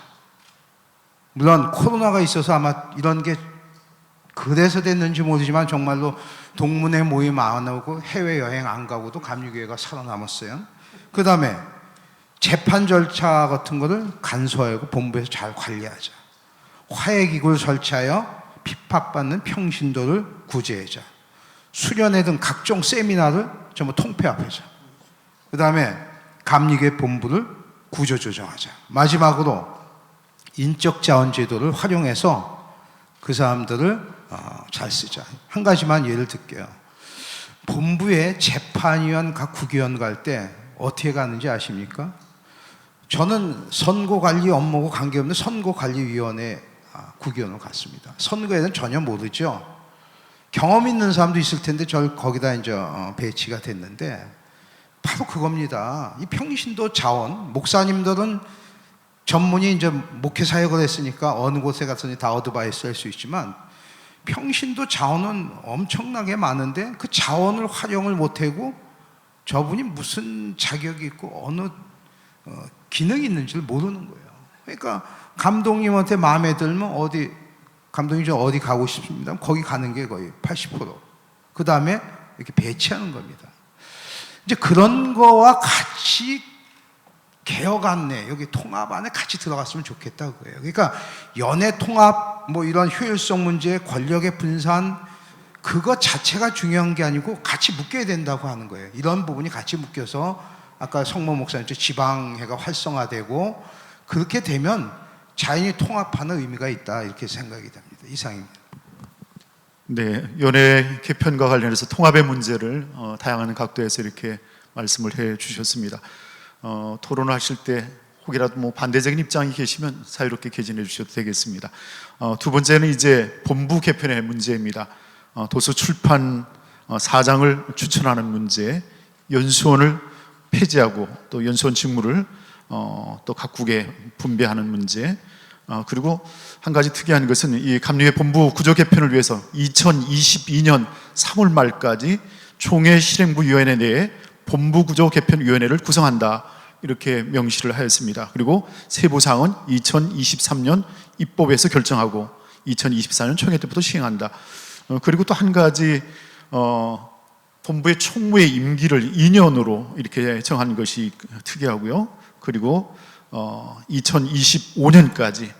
물론 코로나가 있어서 아마 이런 게 그래서 됐는지 모르지만 정말로 동문회 모임 안 하고 해외여행 안 가고도 감리교회가 살아남았어요. 그 다음에 재판 절차 같은 거를 간소하고 본부에서 잘 관리하자. 화해기구를 설치하여 핍박받는 평신도를 구제하자. 수련회 등 각종 세미나를 전부 통폐합하자. 그 다음에 감리교회 본부를 구조조정하자. 마지막으로 인적 자원 제도를 활용해서 그 사람들을 잘 쓰자. 한 가지만 예를 들게요. 본부에 재판위원 각 국위원 갈 때 어떻게 가는지 아십니까? 저는 선거관리 업무하고 관계없는 선거관리위원회 국위원으로 갔습니다. 선거에는 전혀 모르죠. 경험 있는 사람도 있을 텐데 저를 거기다 이제 배치가 됐는데 바로 그겁니다. 이 평신도 자원, 목사님들은 전문이 이제 목회 사역을 했으니까 어느 곳에 가서는 다 어드바이스 할 수 있지만 평신도 자원은 엄청나게 많은데 그 자원을 활용을 못하고 저분이 무슨 자격이 있고 어느 기능이 있는지를 모르는 거예요. 그러니까 감독님한테 마음에 들면 어디 감독님 저 어디 가고 싶습니다. 거기 가는 게 거의 80%. 그 다음에 이렇게 배치하는 겁니다. 이제 그런 거와 같이 개혁 안내, 여기 통합 안에 같이 들어갔으면 좋겠다고 해요. 그러니까 연애 통합, 뭐 이런 효율성 문제, 권력의 분산, 그거 자체가 중요한 게 아니고 같이 묶여야 된다고 하는 거예요. 이런 부분이 같이 묶여서 아까 성모 목사님처럼 지방회가 활성화되고 그렇게 되면 자연히 통합하는 의미가 있다 이렇게 생각이 됩니다. 이상입니다. 네, 연회 개편과 관련해서 통합의 문제를 다양한 각도에서 이렇게 말씀을 해 주셨습니다. 토론을 하실 때 혹이라도 뭐 반대적인 입장이 계시면 자유롭게 개진해 주셔도 되겠습니다. 두 번째는 이제 본부 개편의 문제입니다. 도서 출판 사장을 추천하는 문제, 연수원을 폐지하고 또 연수원 직무를 또 각국에 분배하는 문제, 그리고 한 가지 특이한 것은 이 감리교회 본부 구조 개편을 위해서 2022년 3월 말까지 총회 실행부 위원회 내에 본부 구조 개편 위원회를 구성한다 이렇게 명시를 하였습니다. 그리고 세부 사항은 2023년 입법에서 결정하고 2024년 총회 때부터 시행한다. 그리고 또 한 가지 본부의 총무의 임기를 2년으로 이렇게 정한 것이 특이하고요. 그리고 2025년까지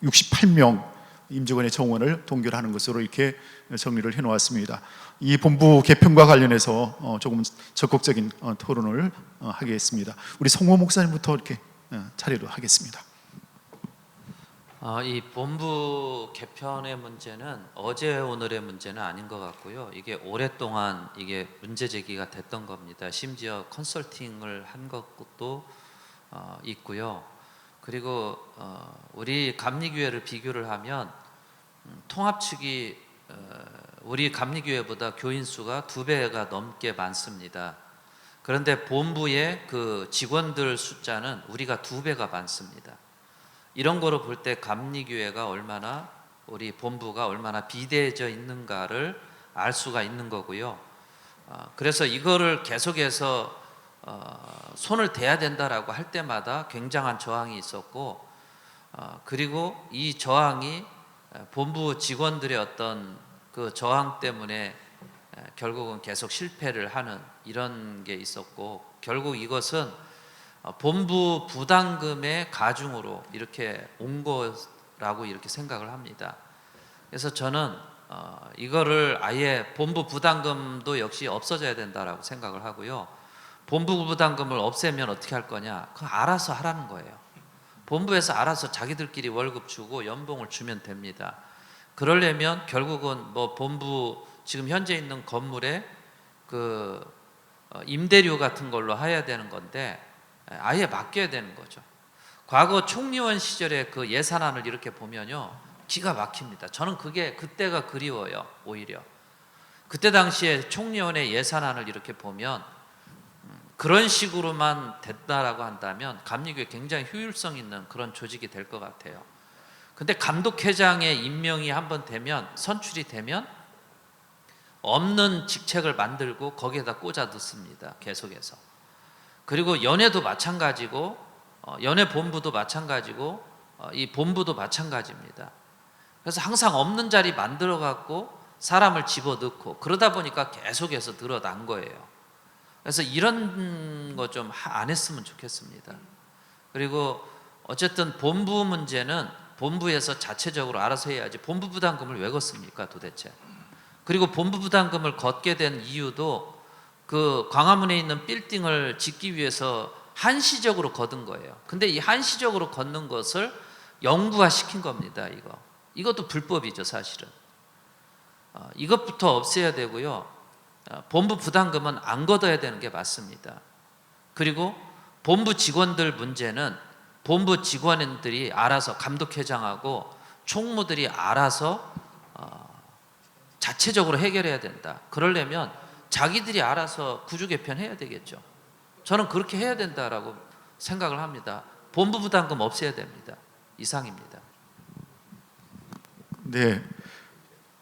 68명 임직원의 정원을 동결하는 것으로 이렇게 정리를 해놓았습니다. 이 본부 개편과 관련해서 조금 적극적인 토론을 하겠습니다. 우리 성모 목사님부터 이렇게 차례로 하겠습니다. 이 본부 개편의 문제는 어제 오늘의 문제는 아닌 것 같고요. 이게 오랫동안 이게 문제 제기가 됐던 겁니다. 심지어 컨설팅을 한 것도 있고요. 그리고 우리 감리교회를 비교를 하면 통합 측이 우리 감리교회보다 교인 수가 2배가 넘게 많습니다. 그런데 본부의 그 직원들 숫자는 우리가 2배가 많습니다. 이런 거로 볼 때 감리교회가 얼마나 우리 본부가 얼마나 비대해져 있는가를 알 수가 있는 거고요. 그래서 이거를 계속해서 손을 대야 된다라고 할 때마다 굉장한 저항이 있었고, 그리고 이 저항이 본부 직원들의 어떤 그 저항 때문에 결국은 계속 실패를 하는 이런 게 있었고, 결국 이것은 본부 부담금의 가중으로 이렇게 온 거라고 이렇게 생각을 합니다. 그래서 저는 이거를 아예 본부 부담금도 역시 없어져야 된다라고 생각을 하고요. 본부 부담금을 없애면 어떻게 할 거냐? 그거 알아서 하라는 거예요. 본부에서 알아서 자기들끼리 월급 주고 연봉을 주면 됩니다. 그러려면 결국은 뭐 본부 지금 현재 있는 건물에 임대료 같은 걸로 해야 되는 건데 아예 맡겨야 되는 거죠. 과거 총리원 시절에 그 예산안을 이렇게 보면요, 기가 막힙니다. 저는 그때가 그리워요. 오히려 그때 당시에 총리원의 예산안을 이렇게 보면 그런 식으로만 됐다라고 한다면 감리교회 굉장히 효율성 있는 그런 조직이 될 것 같아요. 근데 감독회장의 임명이 한번 되면, 선출이 되면 없는 직책을 만들고 거기에다 꽂아 넣습니다. 계속해서. 그리고 연회도 마찬가지고, 연회 본부도 마찬가지고, 이 본부도 마찬가지입니다. 그래서 항상 없는 자리 만들어 갖고 사람을 집어넣고 그러다 보니까 계속해서 늘어난 거예요. 그래서 이런 거 좀 안 했으면 좋겠습니다. 그리고 어쨌든 본부 문제는 본부에서 자체적으로 알아서 해야지, 본부 부담금을 왜 걷습니까 도대체? 그리고 본부 부담금을 걷게 된 이유도 그 광화문에 있는 빌딩을 짓기 위해서 한시적으로 걷은 거예요. 근데 이 한시적으로 걷는 것을 영구화 시킨 겁니다. 이것도 불법이죠 사실은. 이것부터 없애야 되고요. 본부 부담금은 안 걷어야 되는 게 맞습니다. 그리고 본부 직원들 문제는 본부 직원들이 알아서, 감독회장하고 총무들이 알아서 자체적으로 해결해야 된다. 그러려면 자기들이 알아서 구조 개편해야 되겠죠. 저는 그렇게 해야 된다라고 생각을 합니다. 본부 부담금 없애야 됩니다. 이상입니다. 네,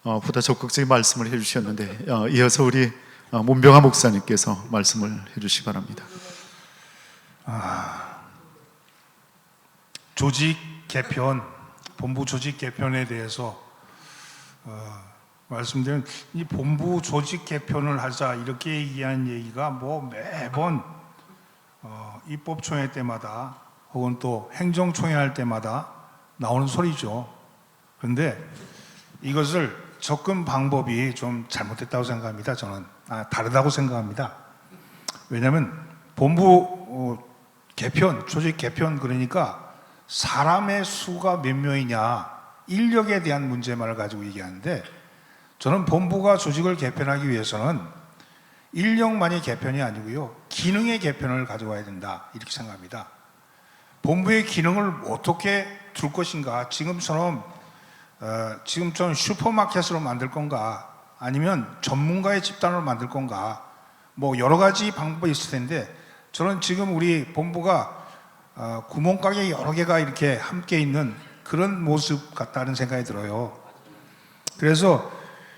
보다 적극적인 말씀을 해주셨는데 이어서 우리 문병하 목사님께서 말씀을 해주시기 바랍니다. 조직 개편, 본부 조직 개편에 대해서 말씀드린, 이 본부 조직 개편을 하자 이렇게 얘기한 얘기가 뭐 매번 입법총회 때마다 혹은 또 행정총회 할 때마다 나오는 소리죠. 그런데 이것을 접근 방법이 좀 잘못됐다고 생각합니다. 저는 다르다고 생각합니다. 왜냐하면 본부 개편, 조직 개편, 그러니까 사람의 수가 몇 명이냐, 인력에 대한 문제만을 가지고 얘기하는데, 저는 본부가 조직을 개편하기 위해서는 인력만이 개편이 아니고요, 기능의 개편을 가져와야 된다 이렇게 생각합니다. 본부의 기능을 어떻게 둘 것인가, 지금처럼 슈퍼마켓으로 만들 건가, 아니면 전문가의 집단으로 만들 건가, 뭐 여러 가지 방법이 있을 텐데, 저는 지금 우리 본부가 구멍가게 여러 개가 이렇게 함께 있는 그런 모습 같다는 생각이 들어요. 그래서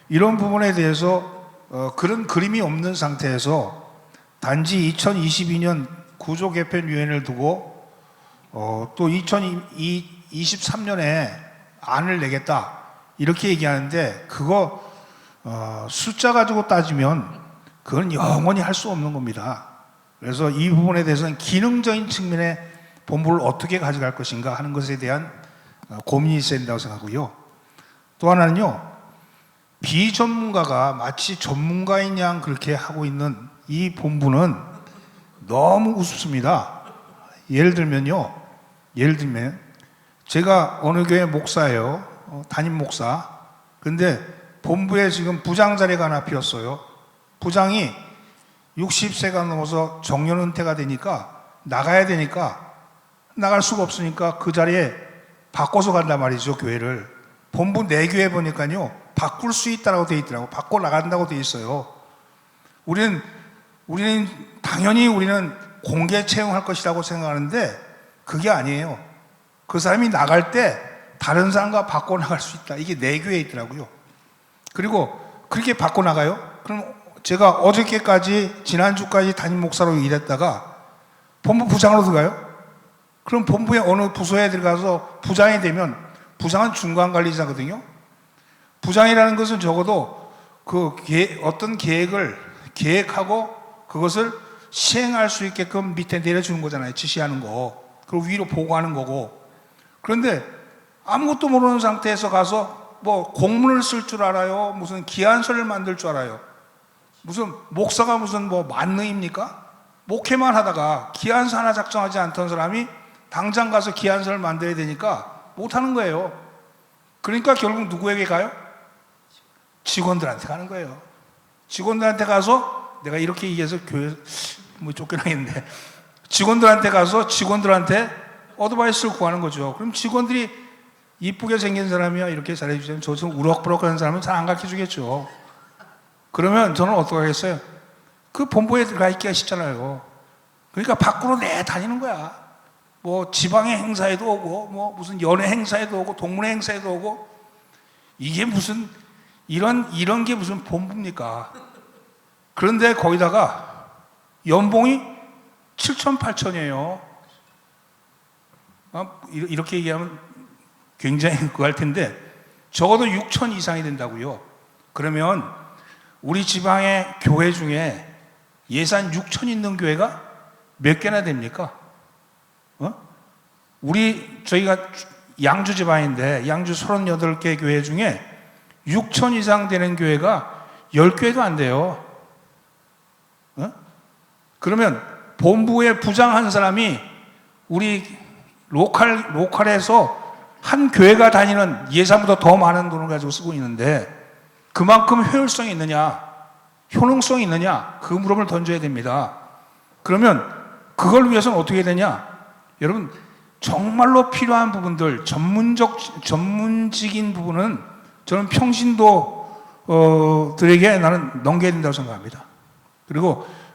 이런 부분에 대해서 그런 그림이 없는 상태에서 단지 2022년 구조개편위원회를 두고 또 2023년에 안을 내겠다 이렇게 얘기하는데, 그거 숫자 가지고 따지면 그건 영원히 할 수 없는 겁니다. 그래서 이 부분에 대해서는 기능적인 측면의 본부를 어떻게 가져갈 것인가 하는 것에 대한 고민이 있어야 된다고 생각하고요. 또 하나는요, 비전문가가 마치 전문가인 양 그렇게 하고 있는 이 본부는 너무 우습습니다. 예를 들면 제가 어느 교회 목사예요. 담임 목사. 근데 본부에 지금 부장 자리가 하나 비었어요. 부장이 60세가 넘어서 정년 은퇴가 되니까 나가야 되니까 나갈 수가 없으니까 그 자리에 바꿔서 간단 말이죠, 교회를. 본부 내 교회 보니까요, 바꿀 수 있다고 돼 있더라고. 바꿔 나간다고 돼 있어요. 우리는 당연히 공개 채용할 것이라고 생각하는데 그게 아니에요. 그 사람이 나갈 때 다른 사람과 바꿔 나갈 수 있다. 이게 내 교회에 있더라고요. 그리고 그렇게 바꿔 나가요? 그럼 제가 어저께까지, 지난주까지 담임 목사로 일했다가 본부 부장으로 들어가요? 그럼 본부의 어느 부서에 들어가서 부장이 되면, 부장은 중간 관리자거든요. 부장이라는 것은 적어도 어떤 계획을 계획하고 그것을 시행할 수 있게끔 밑에 내려주는 거잖아요. 지시하는 거. 그리고 위로 보고하는 거고. 그런데 아무것도 모르는 상태에서 가서 뭐 공문을 쓸 줄 알아요? 무슨 기한서를 만들 줄 알아요? 무슨 목사가 무슨 뭐 만능입니까? 목회만 하다가 기한서 하나 작성하지 않던 사람이 당장 가서 기한서를 만들어야 되니까 못하는 거예요. 그러니까 결국 누구에게 가요? 직원들한테 가는 거예요. 직원들한테 가서 내가 이렇게 얘기해서 교회 뭐 쫓겨나겠는데 직원들한테 가서 직원들한테 어드바이스를 구하는 거죠. 그럼 직원들이 이쁘게 생긴 사람이야 이렇게 잘해주자면 저처럼 우럭부럭하는 사람은 잘 안 가르쳐주겠죠. 그러면 저는 어떻게 하겠어요? 그 본부에 들어가 있기가 쉽잖아요. 그러니까 밖으로 내다니는 거야. 뭐 지방의 행사에도 오고 뭐 무슨 연예 행사에도 오고 동문회 행사에도 오고 이게 무슨 이런 게 무슨 본부입니까? 그런데 거기다가 연봉이 7천 8천이에요. 이렇게 얘기하면 굉장히 그거 할 텐데 적어도 6천 이상이 된다고요. 그러면 우리 지방의 교회 중에 예산 6천 있는 교회가 몇 개나 됩니까? 저희가 양주 지방인데 양주 38개 교회 중에 6천 이상 되는 교회가 10교회도 안 돼요. 그러면 본부에 부장 한 사람이 우리 로컬에서 한 교회가 다니는 예산보다 더 많은 돈을 가지고 쓰고 있는데 그만큼 효율성이 있느냐, 효능성이 있느냐 그 물음을 던져야 됩니다. 그러면 그걸 위해서는 어떻게 해야 되냐? 여러분 정말로 필요한 부분들, 전문직인 부분은 저는 평신도들에게 나는 넘겨야 된다고 생각합니다.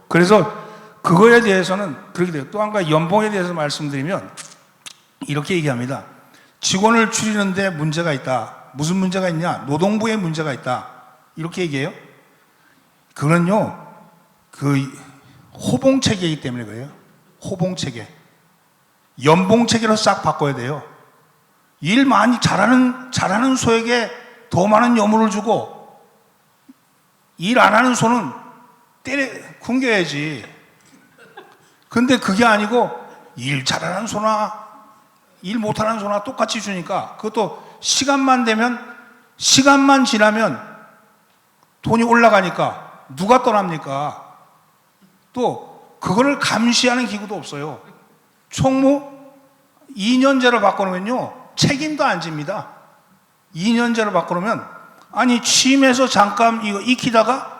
그래서 그거에 대해서는 그렇게 돼요. 또 한 가지 연봉에 대해서 말씀드리면 이렇게 얘기합니다. 직원을 줄이는데 문제가 있다. 무슨 문제가 있냐? 노동부에 문제가 있다. 이렇게 얘기해요. 그건요, 호봉 체계이기 때문에 그래요. 호봉 체계. 연봉 체계로 싹 바꿔야 돼요. 일 많이 잘하는 소에게 더 많은 여물을 주고 일 안 하는 소는 굶겨야지. 근데 그게 아니고 일 잘하는 소나 일 못하는 소나 똑같이 주니까 그것도 시간만 지나면 돈이 올라가니까 누가 떠납니까? 또 그거를 감시하는 기구도 없어요. 총무 2년제로 바꿔놓으면요 책임도 안 집니다. 2년제로 바꿔놓으면 아니 취임해서 잠깐 이거 익히다가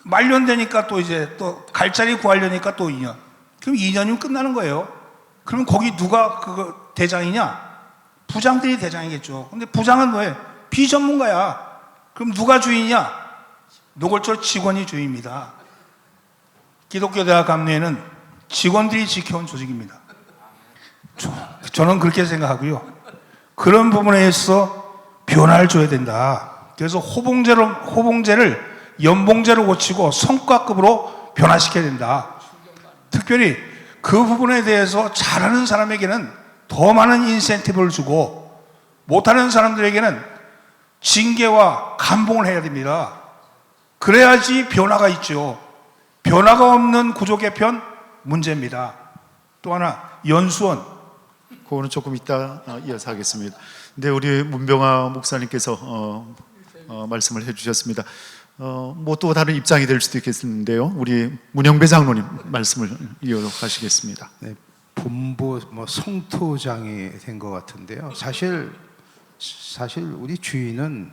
말년되니까 또 이제 또 갈 자리 구하려니까 또 2년. 그럼 2년이면 끝나는 거예요. 그럼 거기 누가 그거 대장이냐? 부장들이 대장이겠죠. 근데 부장은 왜? 비전문가야. 그럼 누가 주인이냐? 노골적으로 직원이 주인입니다. 기독교 대학 감리회는 직원들이 지켜온 조직입니다. 저는 그렇게 생각하고요. 그런 부분에 있어 변화를 줘야 된다. 그래서 호봉제를 연봉제로 고치고 성과급으로 변화시켜야 된다. 특별히 그 부분에 대해서 잘하는 사람에게는 더 많은 인센티브를 주고 못하는 사람들에게는 징계와 감봉을 해야 됩니다. 그래야지 변화가 있죠. 변화가 없는 구조 개편 문제입니다. 또 하나 연수원. 그거는 조금 이따 이어서 하겠습니다. 근데 우리 문병아 목사님께서 말씀을 해주셨습니다. 뭐 또 다른 입장이 될 수도 있겠는데요. 우리 문영배 장로님 말씀을 이어가시겠습니다. 네, 본부 성토장이 된 것 같은데요. 사실 우리 주인은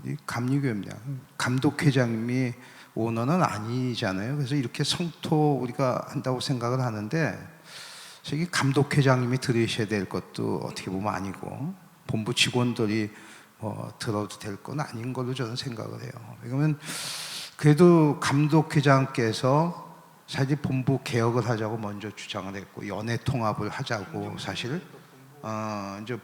우리 감리교입니다. 감독회장님이 오너는 아니잖아요. 그래서 이렇게 성토 우리가 한다고 생각을 하는데 저기 감독회장님이 들으셔야 될 것도 어떻게 보면 아니고 본부 직원들이 들어도 될 건 아닌 걸로 저는 생각을 해요. 왜냐하면 그래도 감독회장께서 사실 본부 개혁을 하자고 먼저 주장을 했고 연회 통합을 하자고 사실 이제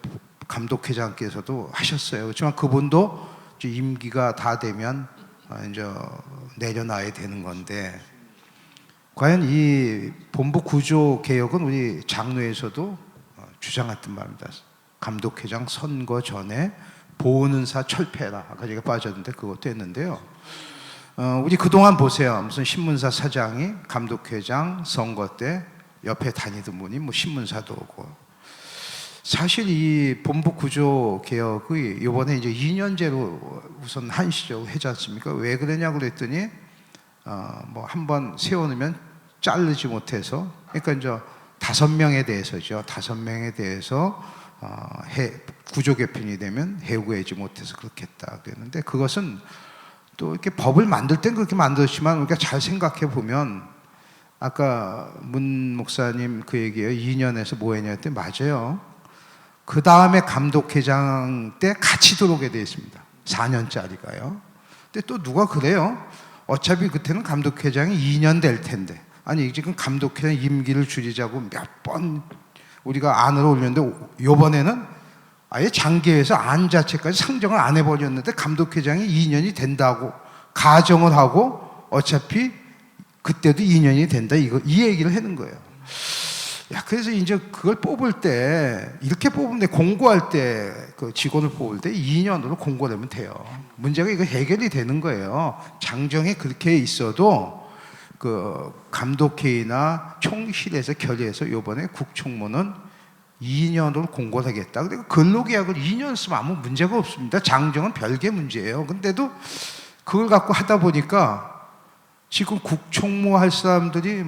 감독회장께서도 하셨어요. 그렇지만 그분도 이제 임기가 다 되면 이제 내려놔야 되는 건데 과연 이 본부 구조 개혁은 우리 장로에서도 주장했던 바입니다. 감독회장 선거 전에 보은사 철폐라. 아까 제가 빠졌는데 그것도 했는데요. 우리 그동안 보세요. 무슨 신문사 사장이 감독회장 선거 때 옆에 다니던 분이 뭐 신문사도 오고. 사실 이 본부 구조 개혁이 이번에 이제 2년제로 우선 한시적으로 하지 않습니까? 왜 그러냐고 그랬더니 뭐 한번 세워놓으면 자르지 못해서 그러니까 이제 5명에 대해서죠. 5명에 대해서 구조 개편이 되면 해고하지 못해서 그렇게 했다 그랬는데 그것은 또 이렇게 법을 만들 땐 그렇게 만들었지만 우리가 잘 생각해 보면 아까 문 목사님 그 얘기예요. 2년에서 뭐 했냐 때 맞아요. 그 다음에 감독회장 때 같이 들어오게 되어 있습니다. 4년짜리가요. 근데 또 누가 그래요? 어차피 그때는 감독회장이 2년 될 텐데. 아니 지금 감독회장 임기를 줄이자고 몇 번 우리가 안으로 올렸는데 요번에는 아예 장기회에서 안 자체까지 상정을 안 해버렸는데 감독회장이 2년이 된다고 가정을 하고 어차피 그때도 2년이 된다 이 얘기를 하는 거예요. 야, 그래서 이제 그걸 뽑을 때 이렇게 뽑는데 공고할 때 그 직원을 뽑을 때 2년으로 공고하면 돼요. 문제가 이거 해결이 되는 거예요. 장정에 그렇게 있어도 그 감독회의나 총실에서 결의해서 이번에 국총무는 2년으로 공고를 하겠다. 그리고 근로계약을 2년 쓰면 아무 문제가 없습니다. 장정은 별개 문제예요. 근데도 그걸 갖고 하다 보니까 지금 국총무 할 사람들이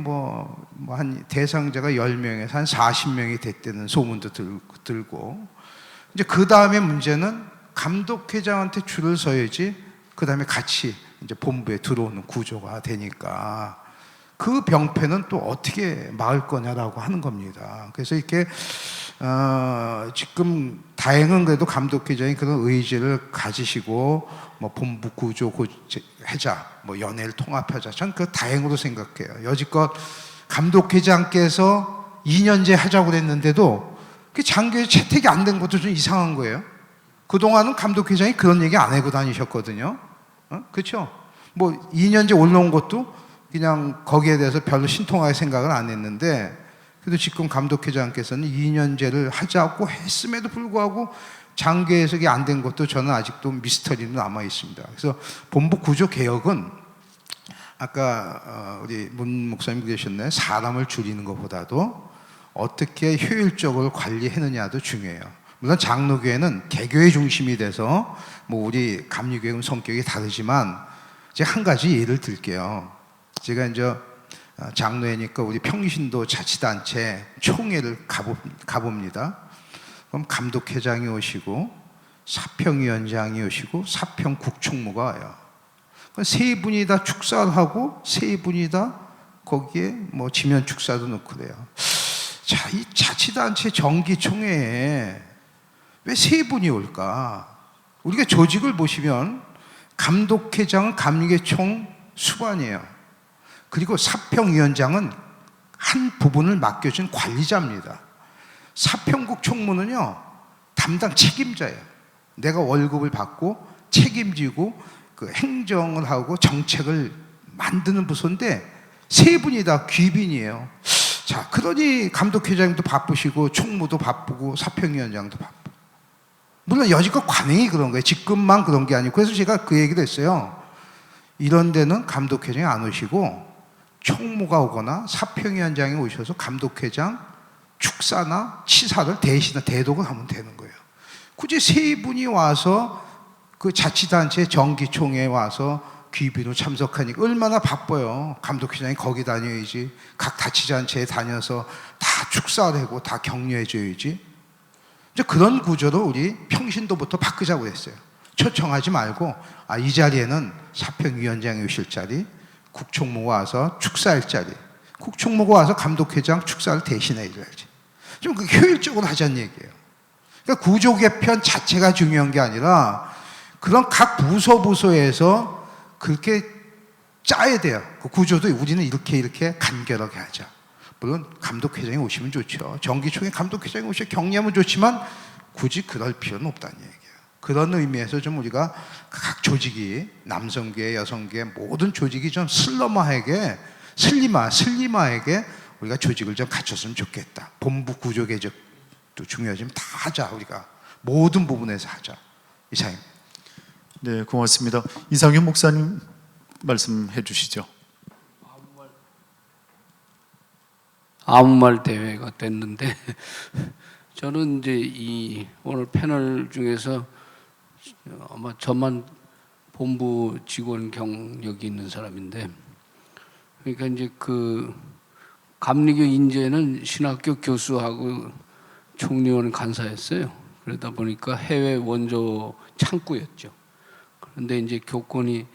한 대상자가 10명에서 한 40명이 됐다는 소문도 들고 이제 그 다음에 문제는 감독회장한테 줄을 서야지 그 다음에 같이 이제 본부에 들어오는 구조가 되니까 그 병폐는 또 어떻게 막을 거냐라고 하는 겁니다. 그래서 이렇게 지금 다행은 그래도 감독회장이 그런 의지를 가지시고 본부 구조 하자, 연회를 통합하자. 전 그 다행으로 생각해요. 여지껏 감독회장께서 2년제 하자고 그랬는데도 그 장교에 채택이 안 된 것도 좀 이상한 거예요. 그동안은 감독회장이 그런 얘기 안 하고 다니셨거든요. 그렇죠? 2년제 올라온 것도 그냥 거기에 대해서 별로 신통하게 생각을 안 했는데 그래도 지금 감독회장께서는 2년제를 하자고 했음에도 불구하고 장교 해석이 안 된 것도 저는 아직도 미스터리로 남아 있습니다. 그래서 본부 구조 개혁은 아까 우리 문 목사님 그러셨나요? 사람을 줄이는 것보다도 어떻게 효율적으로 관리하느냐도 중요해요. 물론 장로교회는 개교의 중심이 돼서 우리 감리교회는 성격이 다르지만 제가 한 가지 예를 들게요. 제가 이제 장로회니까 우리 평신도 자치단체 총회를 가봅니다. 그럼 감독회장이 오시고 사평위원장이 오시고 사평국총무가 와요. 세 분이 다 축사를 하고 세 분이 다 거기에 지면 축사도 넣고 그래요. 자, 이 자치단체 정기총회에 왜 세 분이 올까? 우리가 조직을 보시면 감독회장은 감리교 총 수반이에요. 그리고 사평위원장은 한 부분을 맡겨준 관리자입니다. 사평국 총무는요 담당 책임자예요. 내가 월급을 받고 책임지고 그 행정을 하고 정책을 만드는 부서인데 세 분이 다 귀빈이에요. 자, 그러니 감독회장도 바쁘시고 총무도 바쁘고 사평위원장도 바쁘고 물론 여지껏 관행이 그런 거예요. 직급만 그런 게 아니고. 그래서 제가 그 얘기를 했어요. 이런 데는 감독회장이 안 오시고 총무가 오거나 사평위원장이 오셔서 감독회장 축사나 치사를 대신에 대독을 하면 되는 거예요. 굳이 세 분이 와서 그 자치단체 정기총회에 와서 귀빈으로 참석하니까 얼마나 바빠요. 감독회장이 거기 다녀야지. 각 자치단체에 다녀서 다 축사를 하고 다 격려해줘야지. 이제 그런 구조로 우리 평신도부터 바꾸자고 했어요. 초청하지 말고 이 자리에는 사평위원장이 오실 자리, 국총무가 와서 축사할 자리, 국총무가 와서 감독회장 축사를 대신해 줘야지. 좀 효율적으로 하자는 얘기예요. 그러니까 구조 개편 자체가 중요한 게 아니라 그런 각 부서에서 그렇게 짜야 돼요. 그 구조도 우리는 이렇게 간결하게 하자. 물론 감독회장이 오시면 좋죠. 정기총회 감독회장이 오시면 격려하면 좋지만 굳이 그럴 필요는 없다는 얘기예요. 그런 의미에서 좀 우리가 각 조직이 남성계, 여성계 모든 조직이 좀 슬림화하게 우리가 조직을 좀 갖췄으면 좋겠다. 본부 구조 개혁도 중요하지만 다 하자. 우리가 모든 부분에서 하자. 이상입니다. 네, 고맙습니다. 이상윤 목사님 말씀해 주시죠. 아무 말 대회가 됐는데 저는 이제 이 오늘 패널 중에서 아마 저만 본부 직원 경력이 있는 사람인데, 그러니까 이제 그 감리교 인재는 신학교 교수하고 총리원 간사였어요. 그러다 보니까 해외 원조 창구였죠. 그런데 이제 교권이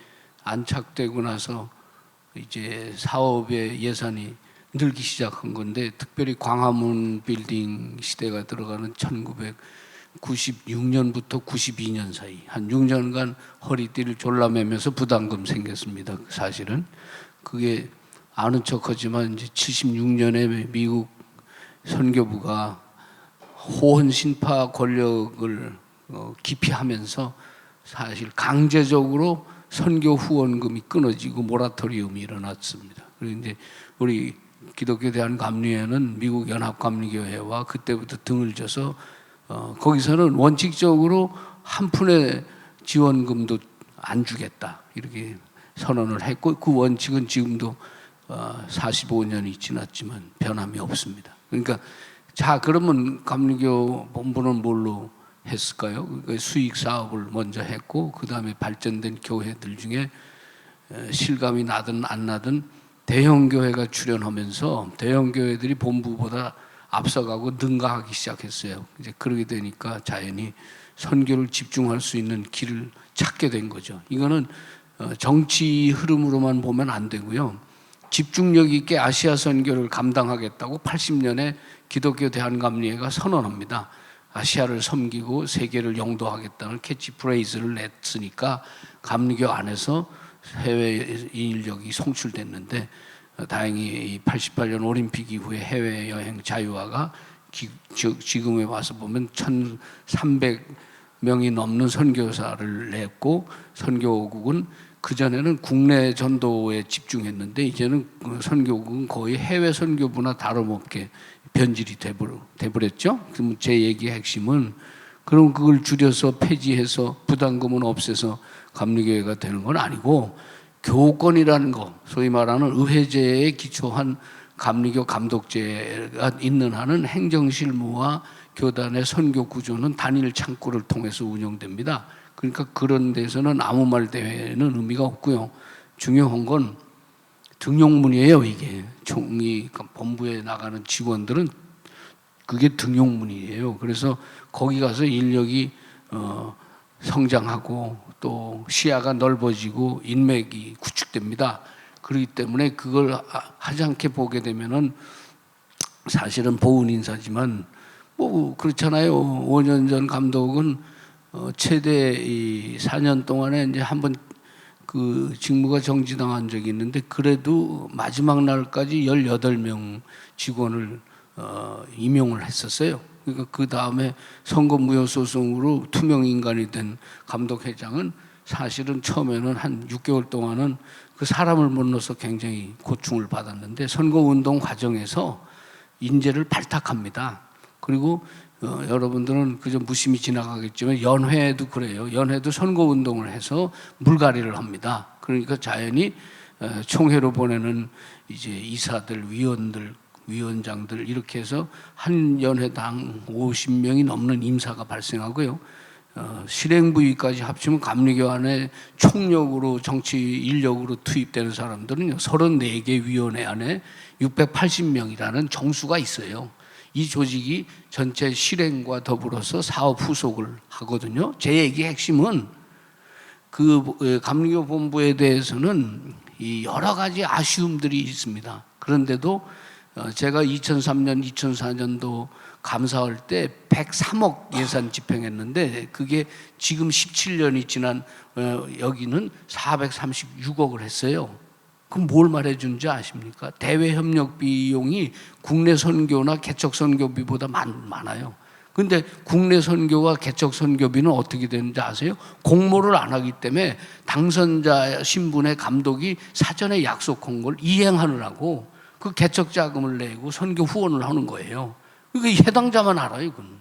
안착되고 나서 이제 사업의 예산이 늘기 시작한 건데, 특별히 광화문 빌딩 시대가 들어가는 1996년부터 92년 사이 한 6년간 허리띠를 졸라매면서 부담금 생겼습니다. 사실은 그게 아는 척하지만 이제 76년에 미국 선교부가 호언 신파 권력을 기피하면서 사실 강제적으로 선교 후원금이 끊어지고 모라토리움이 일어났습니다. 그리고 이제 우리 기독교 대한감리회는 미국 연합감리교회와 그때부터 등을 져서 거기서는 원칙적으로 한 푼의 지원금도 안 주겠다 이렇게 선언을 했고, 그 원칙은 지금도 45년이 지났지만 변함이 없습니다. 그러니까 자, 그러면 감리교 본부는 뭘로 했을까요? 그러니까 수익 사업을 먼저 했고, 그 다음에 발전된 교회들 중에 실감이 나든 안 나든 대형 교회가 출연하면서 대형 교회들이 본부보다 앞서가고 능가하기 시작했어요. 이제 그러게 되니까 자연히 선교를 집중할 수 있는 길을 찾게 된 거죠. 이거는 정치 흐름으로만 보면 안 되고요. 집중력 있게 아시아 선교를 감당하겠다고 80년에 기독교 대한감리회가 선언합니다. 아시아를 섬기고 세계를 영도하겠다는 캐치프레이즈를 냈으니까 감리교 안에서 해외 인력이 송출됐는데, 다행히 88년 올림픽 이후에 해외여행 자유화가 지금에 와서 보면 1,300명이 넘는 선교사를 냈고, 선교국은 그전에는 국내 전도에 집중했는데 이제는 선교국은 거의 해외 선교부나 다름없게 변질이 돼버렸죠. 그럼 제 얘기의 핵심은, 그럼 그걸 줄여서 폐지해서 부담금은 없애서 감리교회가 되는 건 아니고, 교권이라는 거, 소위 말하는 의회제에 기초한 감리교 감독제가 있는 한은 행정실무와 교단의 선교 구조는 단일 창구를 통해서 운영됩니다. 그러니까 그런 데서는 아무 말 대회는 의미가 없고요. 중요한 건 등용문이에요. 이게 총리 본부에 나가는 직원들은 그게 등용문이에요. 그래서 거기 가서 인력이 성장하고 또 시야가 넓어지고 인맥이 구축됩니다. 그렇기 때문에 그걸 하지 않게 보게 되면은 사실은 보훈 인사지만 뭐 그렇잖아요. 5년 전 감독은 최대 4년 동안에 이제 한번 그 직무가 정지당한 적이 있는데, 그래도 마지막 날까지 18명 직원을 임용을 했었어요. 그러니까 그 다음에 선거무효소송으로 투명 인간이 된 감독회장은 사실은 처음에는 한 6개월 동안은 그 사람을 못 넣어서 굉장히 고충을 받았는데, 선거운동 과정에서 인재를 발탁합니다. 그리고 여러분들은 그저 무심히 지나가겠지만 연회도 그래요. 연회도 선거운동을 해서 물갈이를 합니다. 그러니까 자연히 총회로 보내는 이제 이사들, 위원들, 위원장들 이렇게 해서 한 연회당 50명이 넘는 임사가 발생하고요. 실행부위까지 합치면 감리교 안에 총력으로 정치 인력으로 투입되는 사람들은 34개 위원회 안에 680명이라는 정수가 있어요. 이 조직이 전체 실행과 더불어서 사업 후속을 하거든요. 제 얘기의 핵심은 그 감리교 본부에 대해서는 이 여러 가지 아쉬움들이 있습니다. 그런데도 제가 2003년, 2004년도 감사할 때 103억 예산 집행했는데, 그게 지금 17년이 지난 여기는 436억을 했어요. 그럼 뭘 말해주는지 아십니까? 대외 협력 비용이 국내 선교나 개척 선교비보다 많아요. 근데 국내 선교와 개척 선교비는 어떻게 되는지 아세요? 공모를 안 하기 때문에 당선자 신분의 감독이 사전에 약속한 걸 이행하느라고 그 개척 자금을 내고 선교 후원을 하는 거예요. 그러니까 해당자만 알아요, 이건.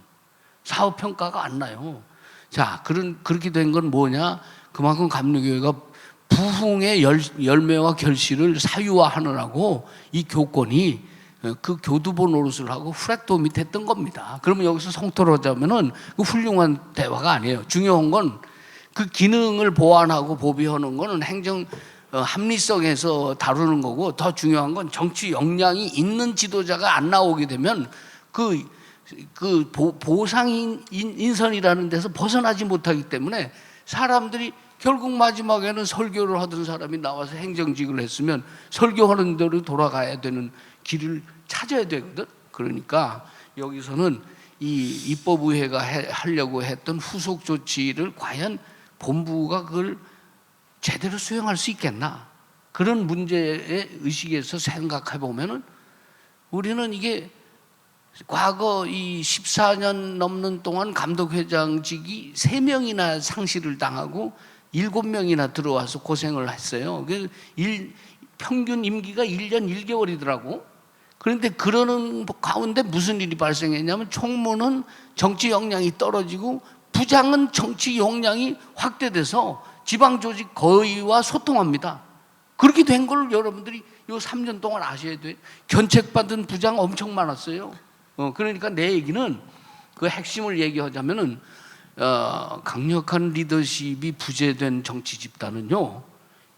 사업 평가가 안 나요. 자, 그렇게 된 건 뭐냐? 그만큼 감리교회가 부흥의 열매와 결실을 사유화하느라고 이 교권이 그 교두보 노릇을 하고 프렉도 밑에 했던 겁니다. 그러면 여기서 성토를 하자면은 그 훌륭한 대화가 아니에요. 중요한 건 그 기능을 보완하고 보비하는 거는 행정 합리성에서 다루는 거고, 더 중요한 건 정치 역량이 있는 지도자가 안 나오게 되면 보상 인선이라는 데서 벗어나지 못하기 때문에 사람들이 결국 마지막에는 설교를 하던 사람이 나와서 행정직을 했으면 설교하는 대로 돌아가야 되는 길을 찾아야 되거든. 그러니까 여기서는 이 입법의회가 하려고 했던 후속 조치를 과연 본부가 그걸 제대로 수행할 수 있겠나? 그런 문제의 의식에서 생각해 보면은 우리는 이게 과거 이 14년 넘는 동안 감독회장직이 3명이나 상실을 당하고 7명이나 들어와서 고생을 했어요. 평균 임기가 1년 1개월이더라고. 그런데 그러는 가운데 무슨 일이 발생했냐면 총무는 정치 역량이 떨어지고 부장은 정치 역량이 확대돼서 지방조직 거의와 소통합니다. 그렇게 된 걸 여러분들이 요 3년 동안 아셔야 돼요. 견책받은 부장 엄청 많았어요. 그러니까 내 얘기는 그 핵심을 얘기하자면은 강력한 리더십이 부재된 정치 집단은요,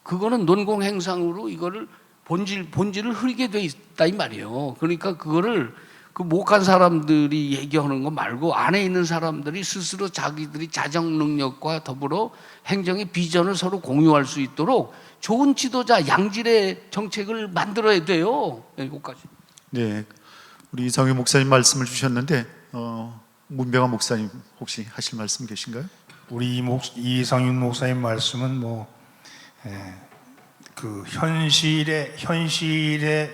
그거는 논공행상으로 이거를 본질을 흐리게 돼 있다 이 말이에요. 그러니까 그거를 그 못 간 사람들이 얘기하는 거 말고 안에 있는 사람들이 스스로 자기들이 자정 능력과 더불어 행정의 비전을 서로 공유할 수 있도록 좋은 지도자, 양질의 정책을 만들어야 돼요. 여기까지. 네, 우리 이상윤 목사님 말씀을 주셨는데 문병환 목사님 혹시 하실 말씀 계신가요? 우리 이상윤 목사님 말씀은 그 현실에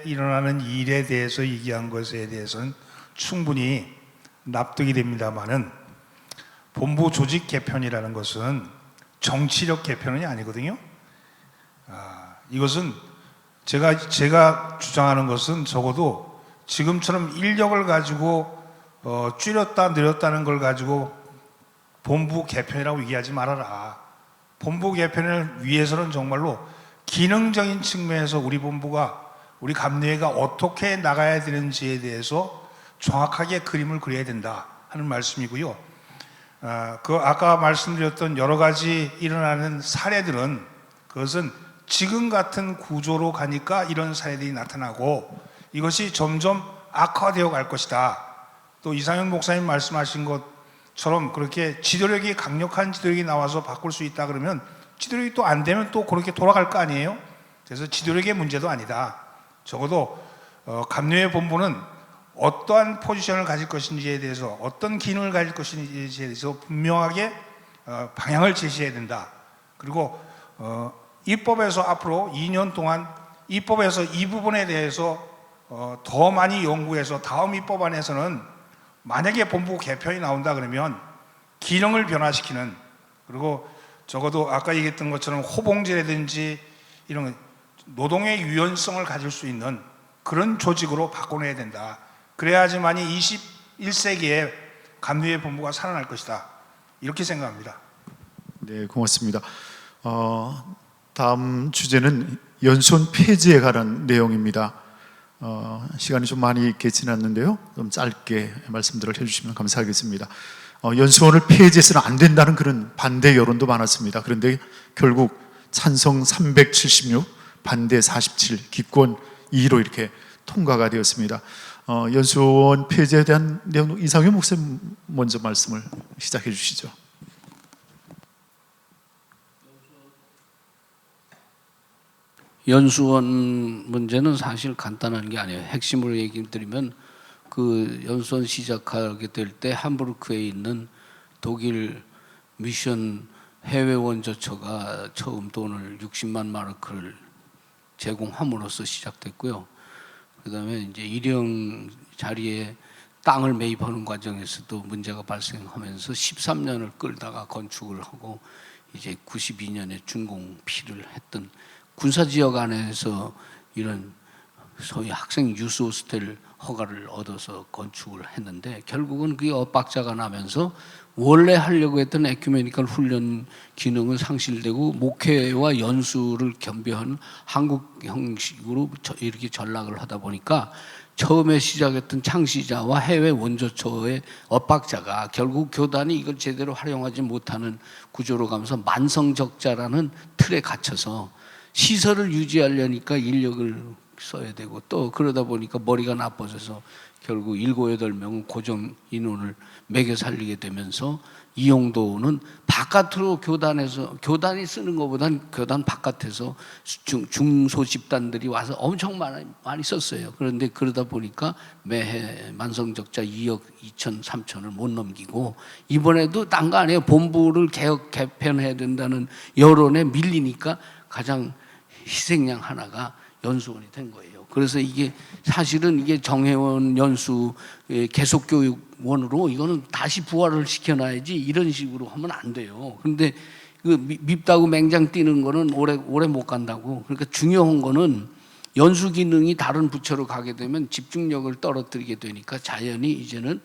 일어나는 일에 대해서 얘기한 것에 대해서는 충분히 납득이 됩니다만은 본부 조직 개편이라는 것은 정치력 개편이 아니거든요. 이것은 제가 주장하는 것은 적어도 지금처럼 인력을 가지고 줄였다 늘렸다는 걸 가지고 본부 개편이라고 얘기하지 말아라. 본부 개편을 위해서는 정말로 기능적인 측면에서 우리 본부가, 우리 감리회가 어떻게 나가야 되는지에 대해서 정확하게 그림을 그려야 된다 하는 말씀이고요. 아까 말씀드렸던 여러 가지 일어나는 사례들은 그것은 지금 같은 구조로 가니까 이런 사례들이 나타나고 이것이 점점 악화되어 갈 것이다. 또 이상현 목사님 말씀하신 것처럼 그렇게 지도력이 강력한 지도력이 나와서 바꿀 수 있다 그러면 지도력이 또 안 되면 또 그렇게 돌아갈 거 아니에요? 그래서 지도력의 문제도 아니다. 적어도 감리회 본부는 어떠한 포지션을 가질 것인지에 대해서, 어떤 기능을 가질 것인지에 대해서 분명하게 방향을 제시해야 된다. 그리고 입법에서 앞으로 2년 동안 입법에서 이 부분에 대해서 더 많이 연구해서 다음 입법안에서는 만약에 본부 개편이 나온다 그러면 기능을 변화시키는, 그리고 적어도 아까 얘기했던 것처럼 호봉제라든지 이런 노동의 유연성을 가질 수 있는 그런 조직으로 바꿔내야 된다. 그래야지만이 21세기에 감리회 본부가 살아날 것이다. 이렇게 생각합니다. 네, 고맙습니다. 다음 주제는 연수원 폐지에 관한 내용입니다. 시간이 좀 많이 있게 지났는데요. 좀 짧게 말씀들을 해주시면 감사하겠습니다. 연수원을 폐지해서는 안 된다는 그런 반대 여론도 많았습니다. 그런데 결국 찬성 376, 반대 47, 기권 2로 이렇게 통과가 되었습니다. 연수원 폐지에 대한 내용 이상윤 목사님 먼저 말씀을 시작해 주시죠. 연수원 문제는 사실 간단한 게 아니에요. 핵심으로 얘기 드리면 그 연수원 시작하게 될 때 함부르크에 있는 독일 미션 해외 원조처가 처음 돈을 60만 마르크를 제공함으로써 시작됐고요. 그다음에 이제 일형 자리에 땅을 매입하는 과정에서도 문제가 발생하면서 13년을 끌다가 건축을 하고 이제 92년에 준공 피를 했던 군사지역 안에서 이런 소위 학생 유스 호스텔 허가를 얻어서 건축을 했는데 결국은 그게 엇박자가 나면서 원래 하려고 했던 에큐메니컬 훈련 기능은 상실되고 목회와 연수를 겸비한 한국 형식으로 이렇게 전락을 하다 보니까 처음에 시작했던 창시자와 해외 원조처의 엇박자가 결국 교단이 이걸 제대로 활용하지 못하는 구조로 가면서 만성적자라는 틀에 갇혀서 시설을 유지하려니까 인력을 써야 되고 또 그러다 보니까 머리가 나빠져서 결국 7, 8명은 고정 인원을 매겨 살리게 되면서 이용도는 바깥으로 교단이 쓰는 것보단 교단 바깥에서 중소 집단들이 와서 엄청 많이 썼어요. 그런데 그러다 보니까 매해 만성적자 2억 2천, 3천을 못 넘기고 이번에도 딴 거 아니에요. 본부를 개편해야 된다는 여론에 밀리니까 가장 희생양 하나가 연수원이 된 거예요. 그래서 이게 사실은 이게 정회원 연수 계속교육원으로 이거는 다시 부활을 시켜놔야지 이런 식으로 하면 안 돼요. 그런데 그 밉다고 맹장 뛰는 거는 오래 못 간다고. 그러니까 중요한 거는 연수 기능이 다른 부처로 가게 되면 집중력을 떨어뜨리게 되니까 자연히 이제는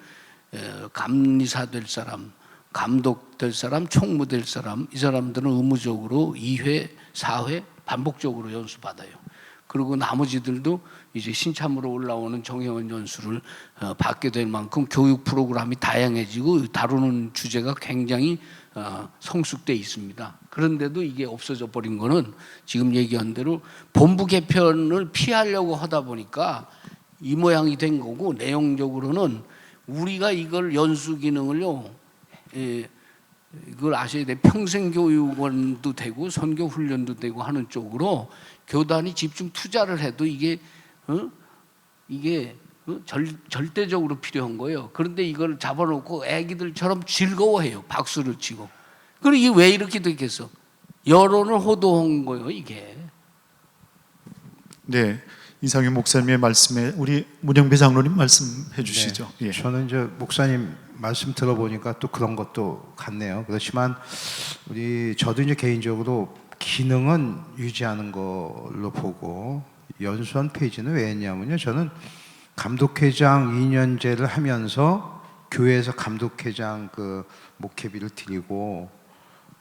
감리사 될 사람, 감독 될 사람, 총무 될 사람, 이 사람들은 의무적으로 2회, 4회 반복적으로 연수받아요. 그리고 나머지들도 이제 신참으로 올라오는 정회원 연수를 받게 될 만큼 교육 프로그램이 다양해지고 다루는 주제가 굉장히 성숙돼 있습니다. 그런데도 이게 없어져 버린 거는 지금 얘기한 대로 본부 개편을 피하려고 하다 보니까 이 모양이 된 거고, 내용적으로는 우리가 이걸 연수 기능을요, 이걸 아셔야 돼. 평생교육원도 되고 선교훈련도 되고 하는 쪽으로 교단이 집중 투자를 해도 이게 절대적으로 필요한 거예요. 그런데 이걸 잡아놓고 애기들처럼 즐거워해요. 박수를 치고. 그럼 이게 왜 이렇게 됐겠어? 여론을 호도한 거예요, 이게. 네, 이상윤 목사님의 말씀에 우리 문영배 장로님 말씀해 주시죠. 네, 예. 저는 이제 목사님 말씀 들어보니까 또 그런 것도 같네요. 그렇지만 저도 이제 개인적으로 기능은 유지하는 걸로 보고 연수원 폐지는 왜 했냐면요. 저는 감독회장 2년제를 하면서 교회에서 감독회장 그 목회비를 드리고